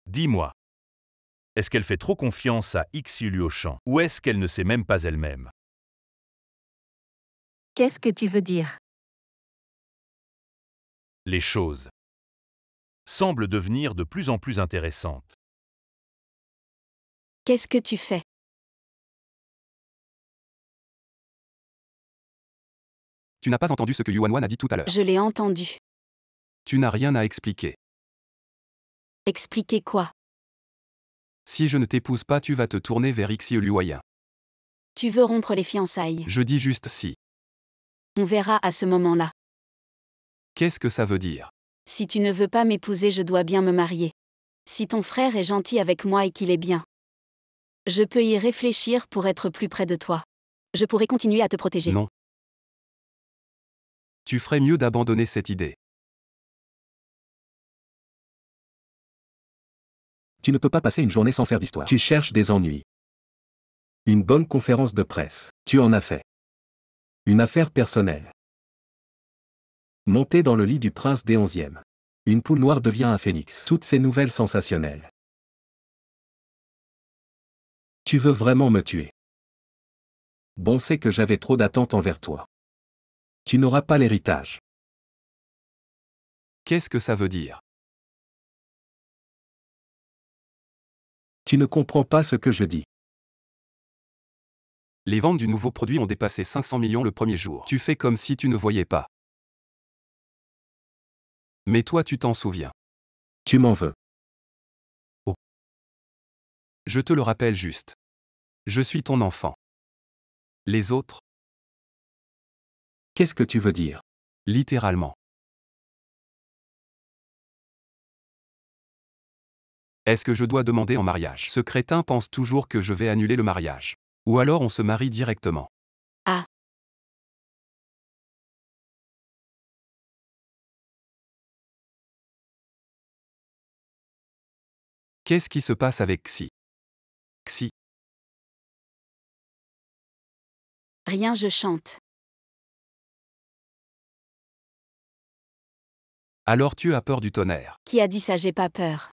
Dis-moi, est-ce qu'elle fait trop confiance à Xi Luoshan ou est-ce qu'elle ne sait même pas elle-même? Qu'est-ce que tu veux dire? Les choses semblent devenir de plus en plus intéressantes. Qu'est-ce que tu fais? Tu n'as pas entendu ce que Yuan a dit tout à l'heure. Je l'ai entendu. Tu n'as rien à expliquer. Expliquer quoi? Si je ne t'épouse pas, tu vas te tourner vers Xie Luoyan. Tu veux rompre les fiançailles. Je dis juste si. On verra à ce moment-là. Qu'est-ce que ça veut dire? Si tu ne veux pas m'épouser, je dois bien me marier. Si ton frère est gentil avec moi et qu'il est bien. Je peux y réfléchir pour être plus près de toi. Je pourrais continuer à te protéger. Non. Tu ferais mieux d'abandonner cette idée. Tu ne peux pas passer une journée sans faire d'histoire. Tu cherches des ennuis. Une bonne conférence de presse. Tu en as fait. Une affaire personnelle. Monter dans le lit du prince des 11e. Une poule noire devient un phénix. Toutes ces nouvelles sensationnelles. Tu veux vraiment me tuer. Bon, c'est que j'avais trop d'attentes envers toi. Tu n'auras pas l'héritage. Qu'est-ce que ça veut dire? Tu ne comprends pas ce que je dis. Les ventes du nouveau produit ont dépassé 500 millions le premier jour. Tu fais comme si tu ne voyais pas. Mais toi, tu t'en souviens. Tu m'en veux. Oh. Je te le rappelle juste. Je suis ton enfant. Les autres? Qu'est-ce que tu veux dire? Littéralement. Est-ce que je dois demander en mariage? Ce crétin pense toujours que je vais annuler le mariage. Ou alors on se marie directement. Ah. Qu'est-ce qui se passe avec Xi? Xi. Rien, je chante. Alors tu as peur du tonnerre. Qui a dit ça? J'ai pas peur.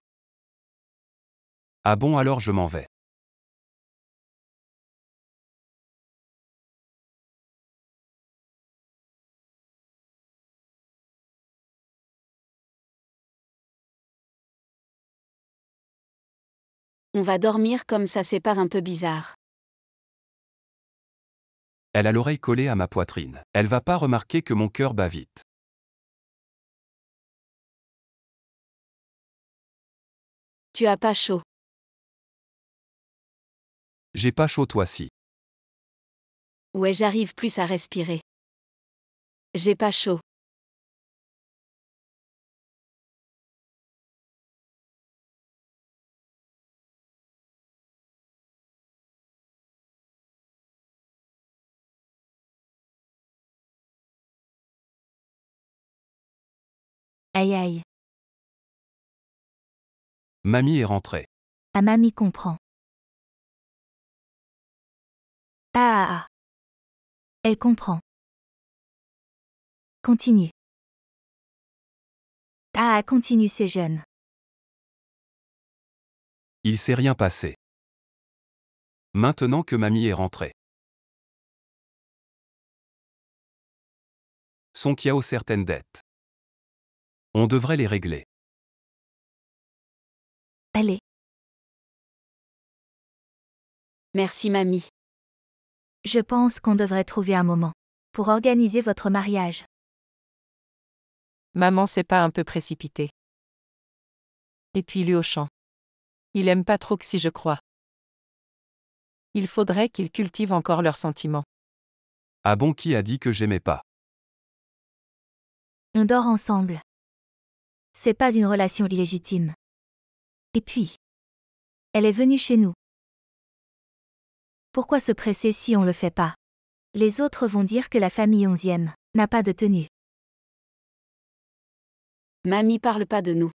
Ah bon, alors je m'en vais. On va dormir comme ça, c'est pas un peu bizarre? Elle a l'oreille collée à ma poitrine. Elle va pas remarquer que mon cœur bat vite. Tu as pas chaud? J'ai pas chaud, toi si. Ouais, j'arrive plus à respirer. J'ai pas chaud. Aïe aïe. Mamie est rentrée. Ah, mamie comprend. Ah. Elle comprend. Continue. Ah, continue, c'est jeune. Il s'est rien passé. Maintenant que mamie est rentrée. Son Kiao certaines dettes. On devrait les régler. Allez, Merci mamie. je pense qu'on devrait trouver un moment pour organiser votre mariage. Maman, c'est pas un peu précipité. Et puis lui au champ. Il aime pas trop que si je crois. Il faudrait qu'ils cultivent encore leurs sentiments. Ah bon, qui a dit que j'aimais pas? On dort ensemble. C'est pas une relation illégitime. Et puis, elle est venue chez nous. Pourquoi se presser si on le fait pas? Les autres vont dire que la famille 11e n'a pas de tenue. Mamie, parle pas de nous.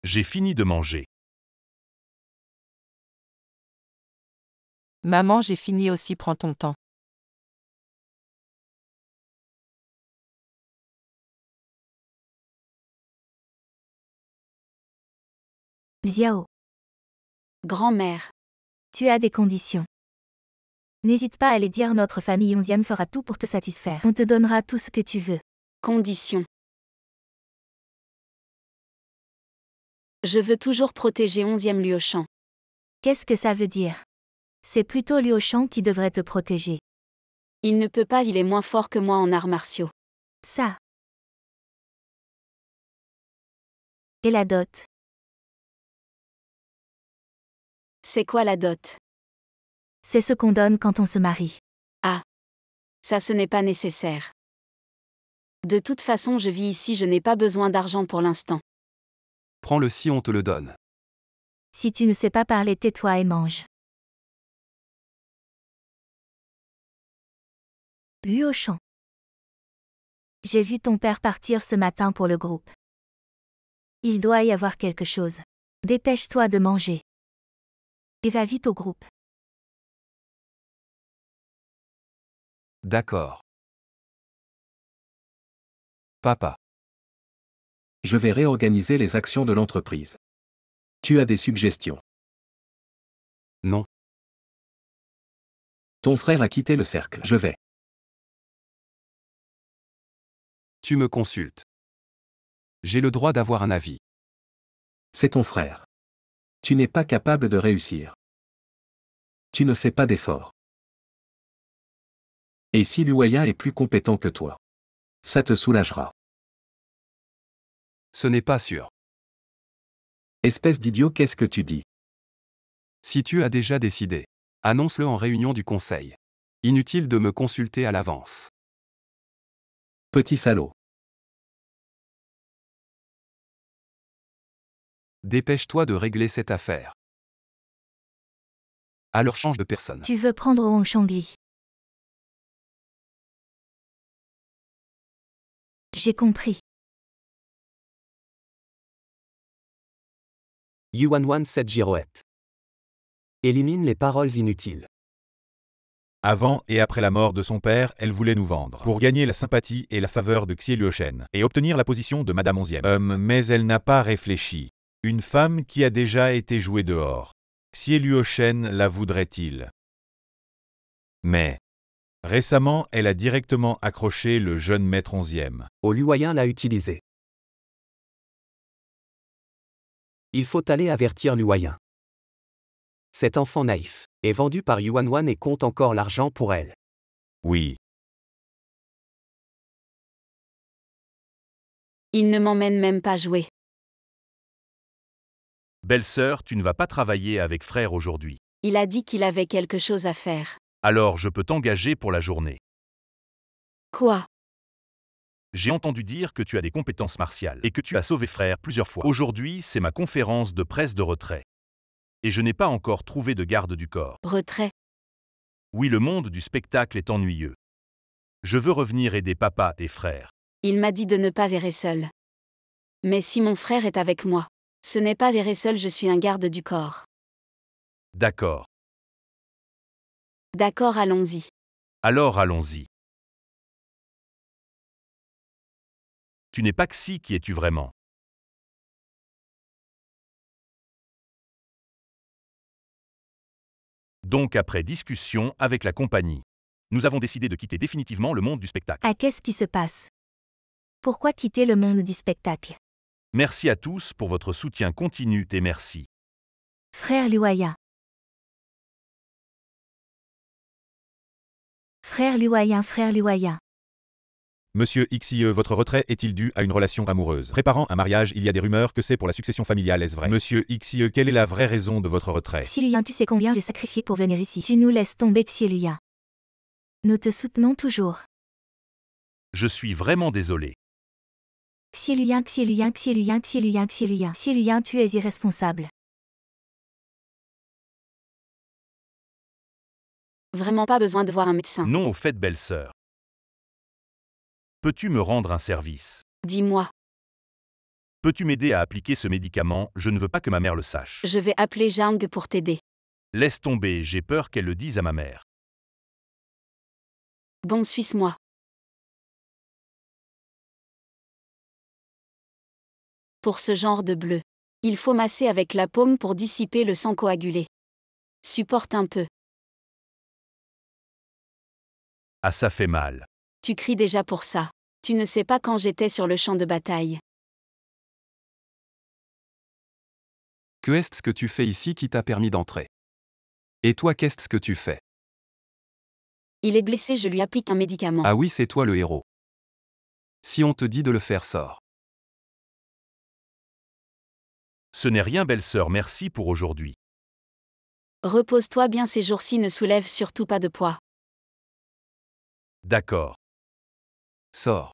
J'ai fini de manger. Maman, j'ai fini aussi, prends ton temps. Xiao, Grand-mère. tu as des conditions. N'hésite pas à les dire, notre famille 11e fera tout pour te satisfaire. On te donnera tout ce que tu veux. Condition. Je veux toujours protéger 11e Liu Shan. Qu'est-ce que ça veut dire? C'est plutôt Liu Shan qui devrait te protéger. Il ne peut pas, il est moins fort que moi en arts martiaux. Ça. Et la dot? C'est quoi la dot? C'est ce qu'on donne quand on se marie. Ah. Ça, ce n'est pas nécessaire. De toute façon, je vis ici, je n'ai pas besoin d'argent pour l'instant. Prends-le si on te le donne. Si tu ne sais pas parler, tais-toi et mange. Liu Shan. J'ai vu ton père partir ce matin pour le groupe. Il doit y avoir quelque chose. Dépêche-toi de manger. Et va vite au groupe. D'accord. Papa. Je vais réorganiser les actions de l'entreprise. Tu as des suggestions? Non. Ton frère a quitté le cercle. Je vais. Tu me consultes. J'ai le droit d'avoir un avis. C'est ton frère. Tu n'es pas capable de réussir. Tu ne fais pas d'efforts. Et si Luaya est plus compétent que toi? Ça te soulagera. Ce n'est pas sûr. Espèce d'idiot, qu'est-ce que tu dis? Si tu as déjà décidé, annonce-le en réunion du conseil. Inutile de me consulter à l'avance. Petit salaud. Dépêche-toi de régler cette affaire. Alors change de personne. Tu veux prendre Wang Shangli. J'ai compris. Yuan 7 girouette. Élimine les paroles inutiles. Avant et après la mort de son père, elle voulait nous vendre pour gagner la sympathie et la faveur de Xie Luoshen et obtenir la position de Madame 11e. Mais elle n'a pas réfléchi. Une femme qui a déjà été jouée dehors. Xie Luoshen la voudrait-il? Mais récemment, elle a directement accroché le jeune maître 11e. Au Luoyen l'a utilisé. Il faut aller avertir Luoyen. Cet enfant naïf est vendu par Yuan et compte encore l'argent pour elle. Oui. Il ne m'emmène même pas jouer. Belle-sœur, tu ne vas pas travailler avec frère aujourd'hui. Il a dit qu'il avait quelque chose à faire. Alors je peux t'engager pour la journée. Quoi? J'ai entendu dire que tu as des compétences martiales et que tu as sauvé frère plusieurs fois. Aujourd'hui, c'est ma conférence de presse de retrait. Et je n'ai pas encore trouvé de garde du corps. Retrait. Oui, le monde du spectacle est ennuyeux. Je veux revenir aider papa et frère. Il m'a dit de ne pas errer seul. Mais si mon frère est avec moi, ce n'est pas errer seul, je suis un garde du corps. D'accord. D'accord, allons-y. Alors allons-y. Tu n'es pas Xi, qui es-tu vraiment? Donc après discussion avec la compagnie, nous avons décidé de quitter définitivement le monde du spectacle. Ah, qu'est-ce qui se passe? Pourquoi quitter le monde du spectacle? Merci à tous pour votre soutien continu et merci. Frère Luaya. Frère Luaya, frère Luaya. Monsieur XIE, votre retrait est-il dû à une relation amoureuse? Préparant un mariage, il y a des rumeurs que c'est pour la succession familiale, est-ce vrai? Monsieur XIE, quelle est la vraie raison de votre retrait? Xieluyan, tu sais combien j'ai sacrifié pour venir ici. Tu nous laisses tomber, Xieluyan. Nous te soutenons toujours. Je suis vraiment désolé. Xieluyan, Xieluyan, Xieluyan, Xieluyan, Xieluyan. Xieluyan, tu es irresponsable. Vraiment pas besoin de voir un médecin. Non au fait, belle-sœur. Peux-tu me rendre un service? Dis-moi, Peux-tu m'aider à appliquer ce médicament? Je ne veux pas que ma mère le sache. je vais appeler Zhang pour t'aider. Laisse tomber, j'ai peur qu'elle le dise à ma mère. Bon, suis-moi. Pour ce genre de bleu, il faut masser avec la paume pour dissiper le sang coagulé. Supporte un peu. Ah, ça fait mal. Tu cries déjà pour ça. Tu ne sais pas quand j'étais sur le champ de bataille. Que est-ce que tu fais ici qui t'a permis d'entrer? Et toi, qu'est-ce que tu fais? Il est blessé, je lui applique un médicament. Ah oui, c'est toi le héros. Si on te dit de le faire, sors. Ce n'est rien, belle-sœur, merci pour aujourd'hui. Repose-toi bien, ces jours-ci ne soulèvent surtout pas de poids. D'accord. Sors.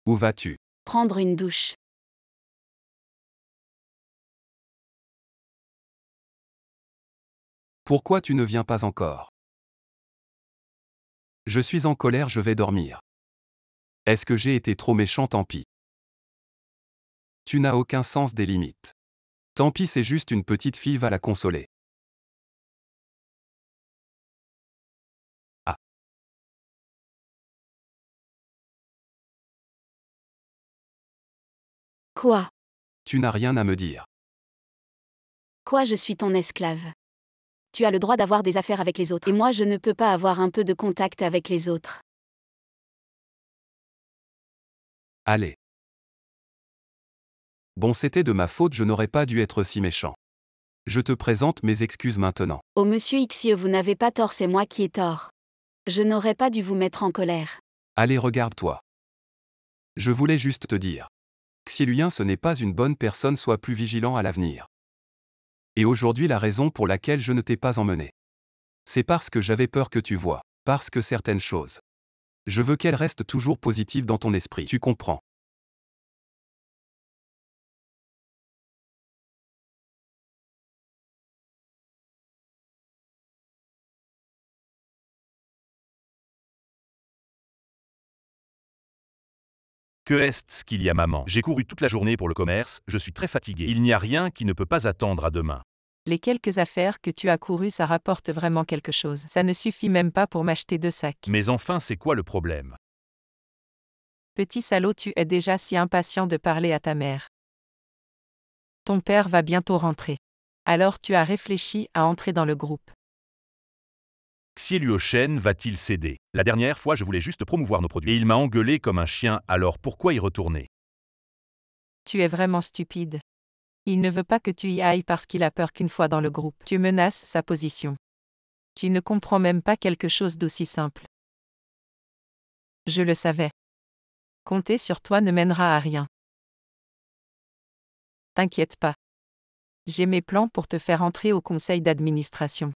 Où vas-tu? Prendre une douche. Pourquoi tu ne viens pas encore? Je suis en colère, je vais dormir. Est-ce que j'ai été trop méchant? Tant pis. Tu n'as aucun sens des limites. Tant pis, c'est juste une petite fille, va la consoler. Ah. Quoi? Tu n'as rien à me dire. Quoi, je suis ton esclave. Tu as le droit d'avoir des affaires avec les autres. Et moi, je ne peux pas avoir un peu de contact avec les autres. Allez. Bon, c'était de ma faute, je n'aurais pas dû être si méchant. Je te présente mes excuses maintenant. Oh monsieur XIE, vous n'avez pas tort, c'est moi qui ai tort. Je n'aurais pas dû vous mettre en colère. Allez, regarde-toi. Je voulais juste te dire. Xieluyan, ce n'est pas une bonne personne, sois plus vigilant à l'avenir. Et aujourd'hui, la raison pour laquelle je ne t'ai pas emmené. C'est parce que j'avais peur que tu vois. Parce que certaines choses. Je veux qu'elles restent toujours positives dans ton esprit, tu comprends. Que est-ce qu'il y a, maman? J'ai couru toute la journée pour le commerce, je suis très fatigué. Il n'y a rien qui ne peut pas attendre à demain. Les quelques affaires que tu as courues, ça rapporte vraiment quelque chose. Ça ne suffit même pas pour m'acheter 2 sacs. Mais enfin, c'est quoi le problème? Petit salaud, tu es déjà si impatient de parler à ta mère. Ton père va bientôt rentrer. Alors tu as réfléchi à entrer dans le groupe. Xie Luoshen va-t-il céder? La dernière fois, je voulais juste promouvoir nos produits. Et il m'a engueulé comme un chien, alors pourquoi y retourner? Tu es vraiment stupide. Il ne veut pas que tu y ailles parce qu'il a peur qu'une fois dans le groupe, tu menaces sa position. Tu ne comprends même pas quelque chose d'aussi simple. Je le savais. Compter sur toi ne mènera à rien. T'inquiète pas. J'ai mes plans pour te faire entrer au conseil d'administration.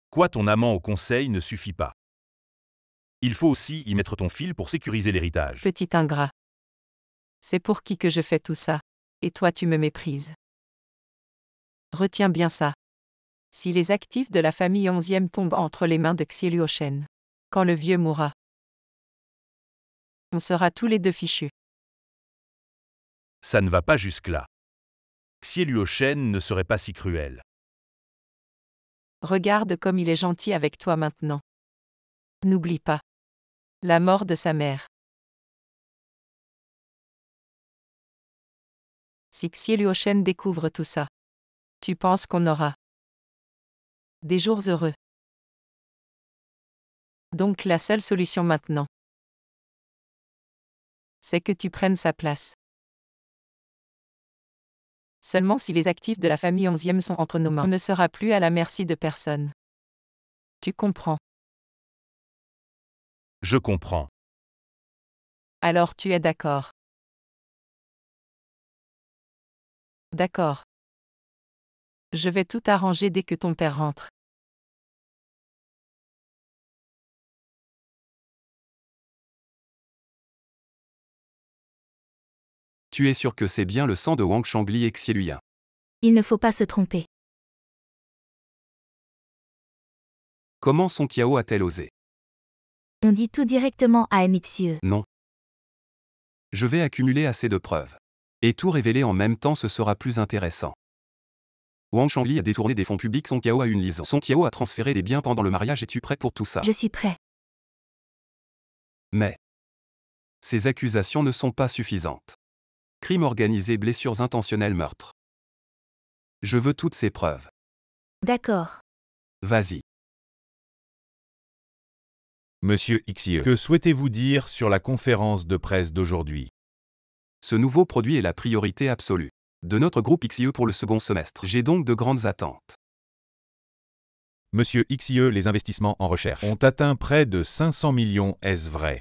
Quoi, ton amant au conseil ne suffit pas. Il faut aussi y mettre ton fil pour sécuriser l'héritage. Petit ingrat. C'est pour qui que je fais tout ça, et toi tu me méprises. Retiens bien ça. Si les actifs de la famille 11e tombent entre les mains de Xie Luoshen, quand le vieux mourra, on sera tous les deux fichus. Ça ne va pas jusque-là. Xie Luoshen ne serait pas si cruel. Regarde comme il est gentil avec toi maintenant. N'oublie pas. La mort de sa mère. Si Xie Luoshen découvre tout ça, tu penses qu'on aura des jours heureux. Donc la seule solution maintenant, c'est que tu prennes sa place. Seulement si les actifs de la famille 11e sont entre nos mains, on ne sera plus à la merci de personne. Tu comprends? Je comprends. Alors tu es d'accord? D'accord. Je vais tout arranger dès que ton père rentre. Tu es sûr que c'est bien le sang de Wang Shangli et Xie Luyan? Il ne faut pas se tromper. Comment Song Qiao a-t-elle osé? On dit tout directement à Nixieux. Non. Je vais accumuler assez de preuves. Et tout révéler en même temps, ce sera plus intéressant. Wang Shangli a détourné des fonds publics, Song Qiao a une liaison. Song Qiao a transféré des biens pendant le mariage. Es-tu prêt pour tout ça? Je suis prêt. Mais ces accusations ne sont pas suffisantes. Crime organisé, blessures intentionnelles, meurtre. Je veux toutes ces preuves. D'accord. Vas-y. Monsieur Xie, que souhaitez-vous dire sur la conférence de presse d'aujourd'hui? Ce nouveau produit est la priorité absolue de notre groupe XIE pour le second semestre. J'ai donc de grandes attentes. Monsieur Xie, les investissements en recherche ont atteint près de 500 millions, est-ce vrai?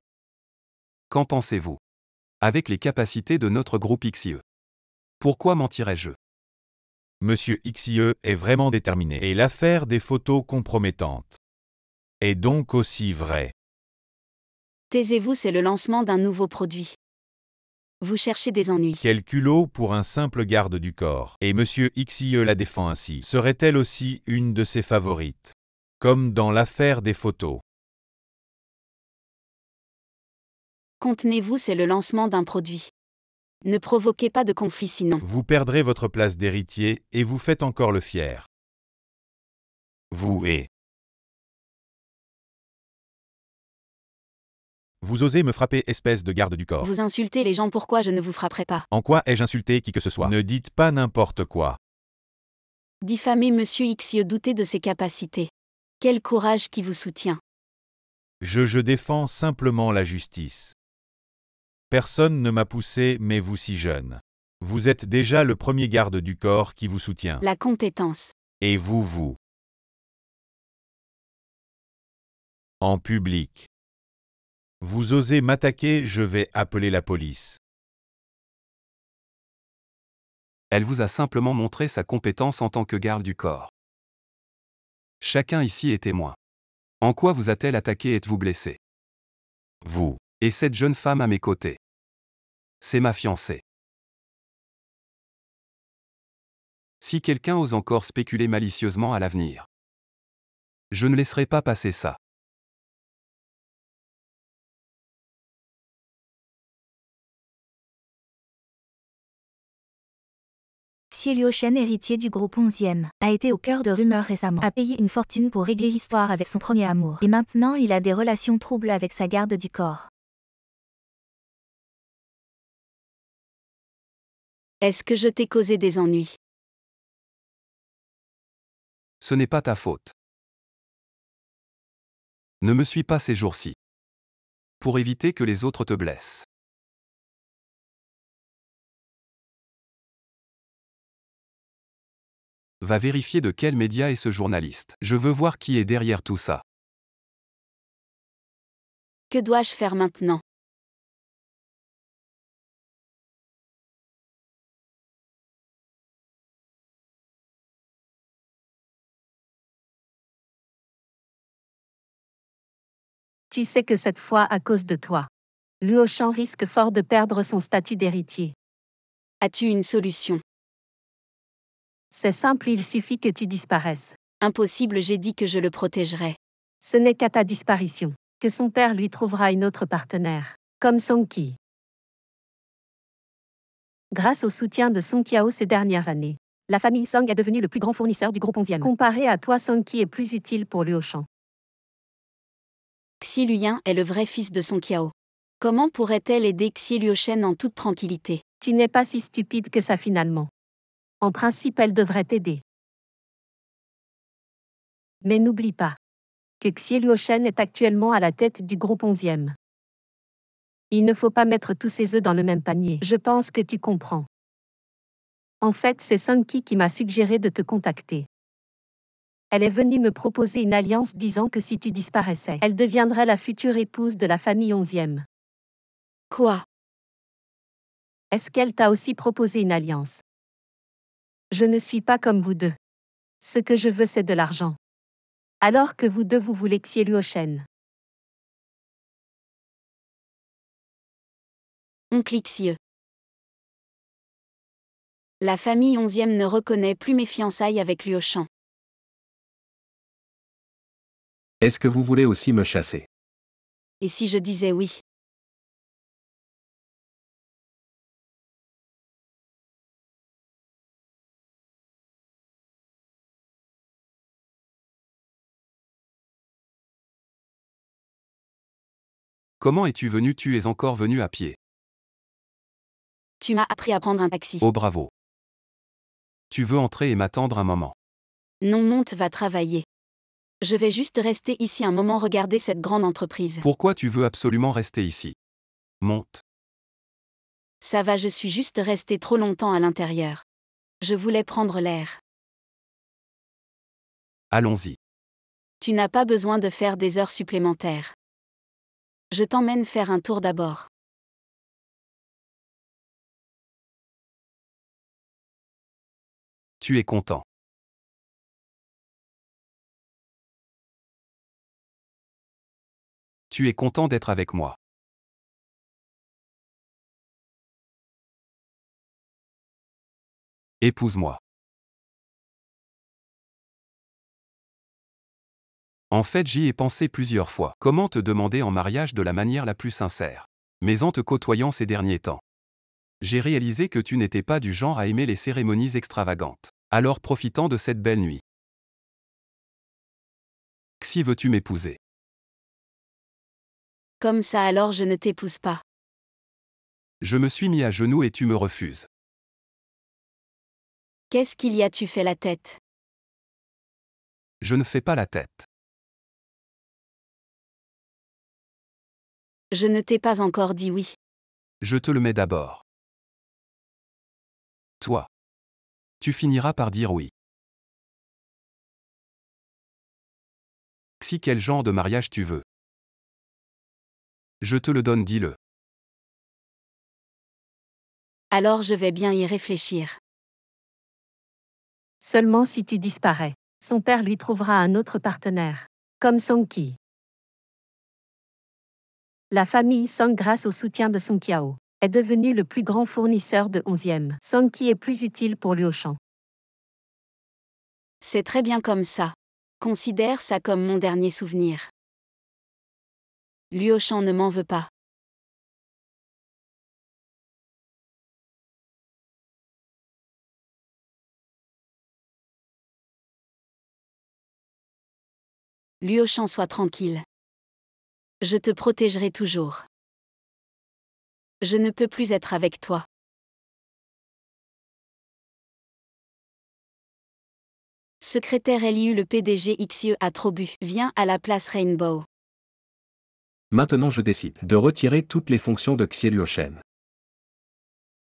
Qu'en pensez-vous? Avec les capacités de notre groupe XIE. Pourquoi mentirais-je? Monsieur Xie est vraiment déterminé et l'affaire des photos compromettantes est donc aussi vraie. Taisez-vous, c'est le lancement d'un nouveau produit. Vous cherchez des ennuis. Quel culot pour un simple garde du corps. Et Monsieur Xie la défend ainsi. Serait-elle aussi une de ses favorites? Comme dans l'affaire des photos. Contenez-vous, c'est le lancement d'un produit. Ne provoquez pas de conflit sinon. Vous perdrez votre place d'héritier et vous faites encore le fier. Vous osez me frapper, espèce de garde du corps. Vous insultez les gens, pourquoi je ne vous frapperai pas? En quoi ai-je insulté qui que ce soit? Ne dites pas n'importe quoi. Diffamer Monsieur Xie, doutez de ses capacités. Quel courage qui vous soutient. Je défends simplement la justice. Personne ne m'a poussé, mais vous si jeune. Vous êtes déjà le premier garde du corps qui vous soutient. La compétence. Et vous. En public. Vous osez m'attaquer, je vais appeler la police. Elle vous a simplement montré sa compétence en tant que garde du corps. Chacun ici est témoin. En quoi vous a-t-elle attaqué? Êtes-vous blessé? Vous. Et cette jeune femme à mes côtés? C'est ma fiancée. Si quelqu'un ose encore spéculer malicieusement à l'avenir, je ne laisserai pas passer ça. Xie Luoshen, héritier du groupe 11e, a été au cœur de rumeurs récemment. A payé une fortune pour régler l'histoire avec son premier amour. Et maintenant il a des relations troubles avec sa garde du corps. Est-ce que je t'ai causé des ennuis? Ce n'est pas ta faute. Ne me suis pas ces jours-ci. Pour éviter que les autres te blessent. Va vérifier de quel média est ce journaliste. Je veux voir qui est derrière tout ça. Que dois-je faire maintenant? Tu sais que cette fois, à cause de toi, Luo Shan risque fort de perdre son statut d'héritier. As-tu une solution? C'est simple, il suffit que tu disparaisses. Impossible, j'ai dit que je le protégerais. Ce n'est qu'à ta disparition que son père lui trouvera une autre partenaire, comme Song Qi. Grâce au soutien de Song Qiao ces dernières années, La famille Song est devenue le plus grand fournisseur du groupe 11e. Comparé à toi, Song Ki est plus utile pour Luo Shan. Xie Luyan est le vrai fils de Song Qiao. Comment pourrait-elle aider Xie Luoshen en toute tranquillité? Tu n'es pas si stupide que ça finalement. En principe, elle devrait t'aider. Mais n'oublie pas que Xie Luoshen est actuellement à la tête du groupe 11e. Il ne faut pas mettre tous ses œufs dans le même panier. Je pense que tu comprends. En fait, c'est Song Ki qui m'a suggéré de te contacter. Elle est venue me proposer une alliance disant que si tu disparaissais, elle deviendrait la future épouse de la famille 11e. Quoi? Est-ce qu'elle t'a aussi proposé une alliance? Je ne suis pas comme vous deux. Ce que je veux, c'est de l'argent. Alors que vous deux, vous voulez Xie Luoshen. Oncle Xie. La famille 11e ne reconnaît plus mes fiançailles avec Luo Shan. Est-ce que vous voulez aussi me chasser? Et si je disais oui? Comment es-tu venu? Tu es encore venu à pied. Tu m'as appris à prendre un taxi. Oh bravo. Tu veux entrer et m'attendre un moment. Non, Monte va travailler. Je vais juste rester ici un moment regarder cette grande entreprise. Pourquoi tu veux absolument rester ici? Monte. Ça va, je suis juste resté trop longtemps à l'intérieur. Je voulais prendre l'air. Allons-y. Tu n'as pas besoin de faire des heures supplémentaires. Je t'emmène faire un tour d'abord. Tu es content. Tu es content d'être avec moi. Épouse-moi. En fait, j'y ai pensé plusieurs fois. Comment te demander en mariage de la manière la plus sincère? Mais en te côtoyant ces derniers temps, j'ai réalisé que tu n'étais pas du genre à aimer les cérémonies extravagantes. Alors profitant de cette belle nuit. Xie, veux-tu m'épouser? Comme ça alors je ne t'épouse pas. Je me suis mis à genoux et tu me refuses. Qu'est-ce qu'il y a? Tu fais la tête. Je ne fais pas la tête. Je ne t'ai pas encore dit oui. Je te le mets d'abord. Toi. Tu finiras par dire oui. Xie, quel genre de mariage tu veux? Je te le donne, dis-le. Alors je vais bien y réfléchir. Seulement si tu disparais, son père lui trouvera un autre partenaire. Comme Song Ki. La famille Song, grâce au soutien de Song Qiao, est devenue le plus grand fournisseur de 11e. Song Ki est plus utile pour Luo Shan. C'est très bien comme ça. Considère ça comme mon dernier souvenir. Luo Shan ne m'en veut pas. Luo Shan, sois tranquille. Je te protégerai toujours. Je ne peux plus être avec toi. Secrétaire Liu, le PDG Xie a trop bu. Viens à la place Rainbow. Maintenant je décide de retirer toutes les fonctions de Xie Luoshen.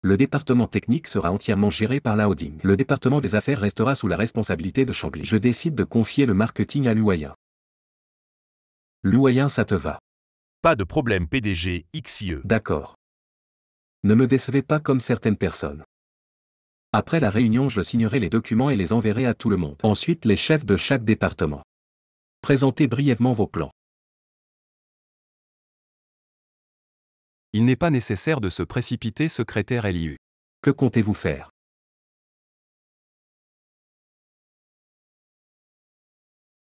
Le département technique sera entièrement géré par la holding. Le département des affaires restera sous la responsabilité de Chambly. Je décide de confier le marketing à Luoyan. Luoyan, ça te va? Pas de problème PDG Xie. D'accord. Ne me décevez pas comme certaines personnes. Après la réunion, je signerai les documents et les enverrai à tout le monde. Ensuite, les chefs de chaque département. Présentez brièvement vos plans. Il n'est pas nécessaire de se précipiter, secrétaire Liu. Que comptez-vous faire?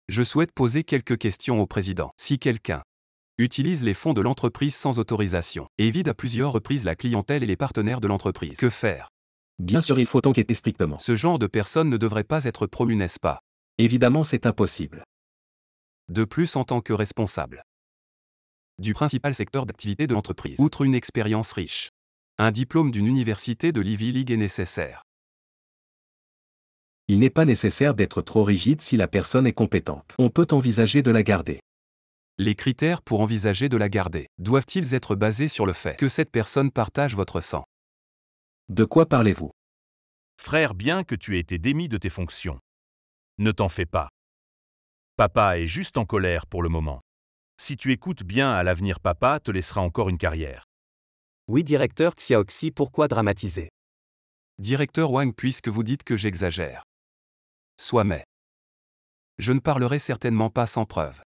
Je souhaite poser quelques questions au président. Si quelqu'un utilise les fonds de l'entreprise sans autorisation et vide à plusieurs reprises la clientèle et les partenaires de l'entreprise, que faire? Bien sûr, il faut enquêter strictement. Ce genre de personne ne devrait pas être promu, n'est-ce pas? Évidemment, c'est impossible. De plus, en tant que responsable du principal secteur d'activité de l'entreprise, outre une expérience riche, un diplôme d'une université de l'Ivy League est nécessaire. Il n'est pas nécessaire d'être trop rigide si la personne est compétente. On peut envisager de la garder. Les critères pour envisager de la garder doivent-ils être basés sur le fait que cette personne partage votre sang? De quoi parlez-vous? Frère, bien que tu aies été démis de tes fonctions, ne t'en fais pas. Papa est juste en colère pour le moment. Si tu écoutes bien, à l'avenir, papa te laissera encore une carrière. Oui, directeur Xiaoxi, pourquoi dramatiser? Directeur Wang, puisque vous dites que j'exagère. Soit, mais je ne parlerai certainement pas sans preuve.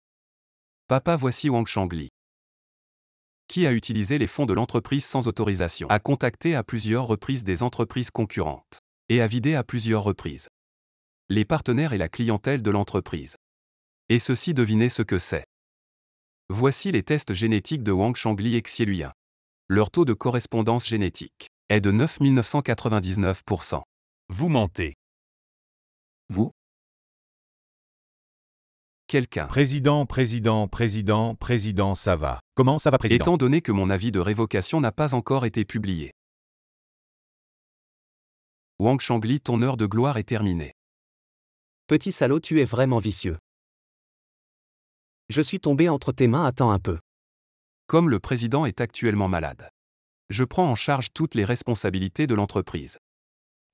Papa, voici Wang Shangli, qui a utilisé les fonds de l'entreprise sans autorisation, a contacté à plusieurs reprises des entreprises concurrentes, et a vidé à plusieurs reprises les partenaires et la clientèle de l'entreprise. Et ceci, devinez ce que c'est. Voici les tests génétiques de Wang Shangli et Xieluyan. Leur taux de correspondance génétique est de 9999%. Vous mentez. Vous? Quelqu'un. Président, ça va. Comment ça va, président? Étant donné que mon avis de révocation n'a pas encore été publié. Wang Shangli, ton heure de gloire est terminée. Petit salaud, tu es vraiment vicieux. Je suis tombé entre tes mains, attends un peu. Comme le président est actuellement malade, je prends en charge toutes les responsabilités de l'entreprise.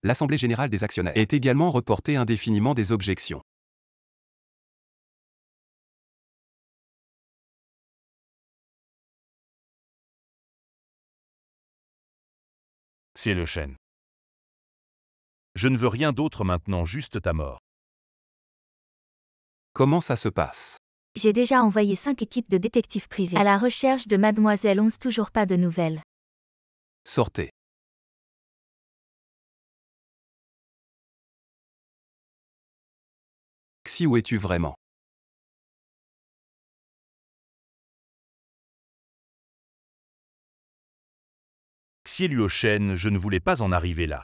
L'Assemblée générale des actionnaires est également reportée indéfiniment des objections. C'est le chêne. Je ne veux rien d'autre maintenant, juste ta mort. Comment ça se passe? J'ai déjà envoyé 5 équipes de détectives privés à la recherche de Mademoiselle 11, toujours pas de nouvelles. Sortez. Xi, où es-tu vraiment? Xieluochen, je ne voulais pas en arriver là.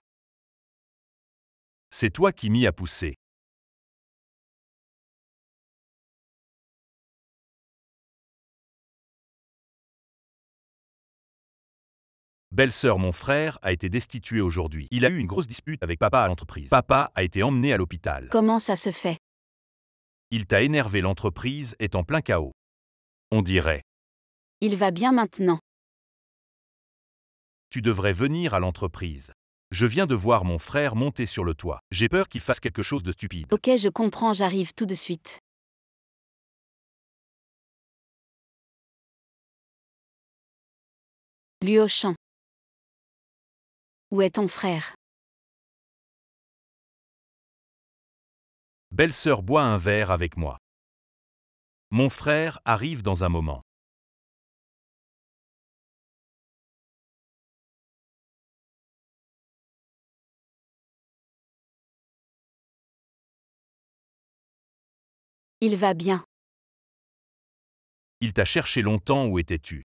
C'est toi qui m'y as poussé. Belle-sœur, mon frère, a été destitué aujourd'hui. Il a eu une grosse dispute avec papa à l'entreprise. Papa a été emmené à l'hôpital. Comment ça se fait? Il t'a énervé, l'entreprise est en plein chaos. On dirait. Il va bien maintenant. Tu devrais venir à l'entreprise. Je viens de voir mon frère monter sur le toit. J'ai peur qu'il fasse quelque chose de stupide. Ok, je comprends, j'arrive tout de suite. Luo Shan. Où est ton frère? Belle-sœur, bois un verre avec moi. Mon frère arrive dans un moment. Il va bien. Il t'a cherché longtemps, où étais-tu?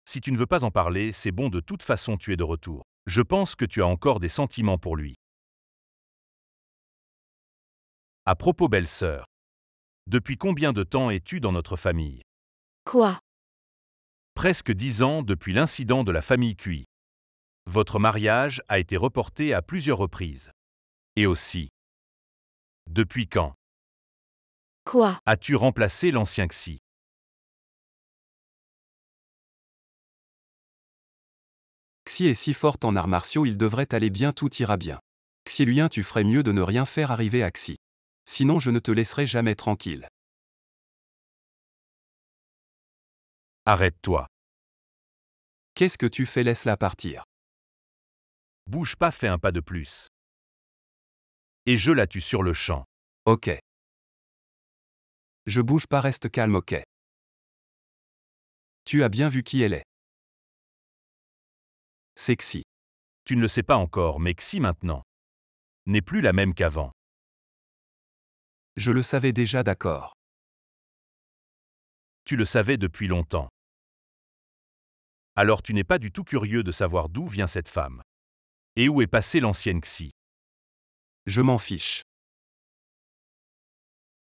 Si tu ne veux pas en parler, c'est bon, de toute façon tu es de retour. Je pense que tu as encore des sentiments pour lui. À propos, belle-sœur, depuis combien de temps es-tu dans notre famille? Quoi? Presque 10 ans depuis l'incident de la famille Cui. Votre mariage a été reporté à plusieurs reprises. Et aussi. Depuis quand Quoi? as-tu remplacé l'ancien Xi? Xi est si forte en arts martiaux, il devrait aller bien, tout ira bien. Xieluyan, tu ferais mieux de ne rien faire arriver à Xi. Sinon je ne te laisserai jamais tranquille. Arrête-toi. Qu'est-ce que tu fais? Laisse-la partir. Bouge pas, fais un pas de plus. Et je la tue sur le champ. Ok. Je bouge pas, reste calme, ok. Tu as bien vu qui elle est. C'est Xi. Tu ne le sais pas encore, mais Xi maintenant n'est plus la même qu'avant. Je le savais déjà, d'accord. Tu le savais depuis longtemps. Alors tu n'es pas du tout curieux de savoir d'où vient cette femme. Et où est passée l'ancienne Xi. Je m'en fiche.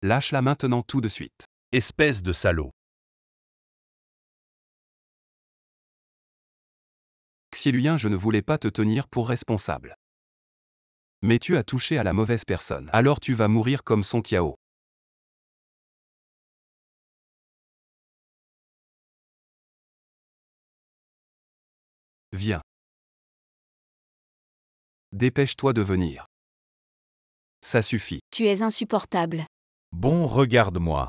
Lâche-la maintenant tout de suite. Espèce de salaud. Xieluen, je ne voulais pas te tenir pour responsable. Mais tu as touché à la mauvaise personne. Alors tu vas mourir comme Song Qiao. Viens. Dépêche-toi de venir. Ça suffit. Tu es insupportable. Bon, regarde-moi.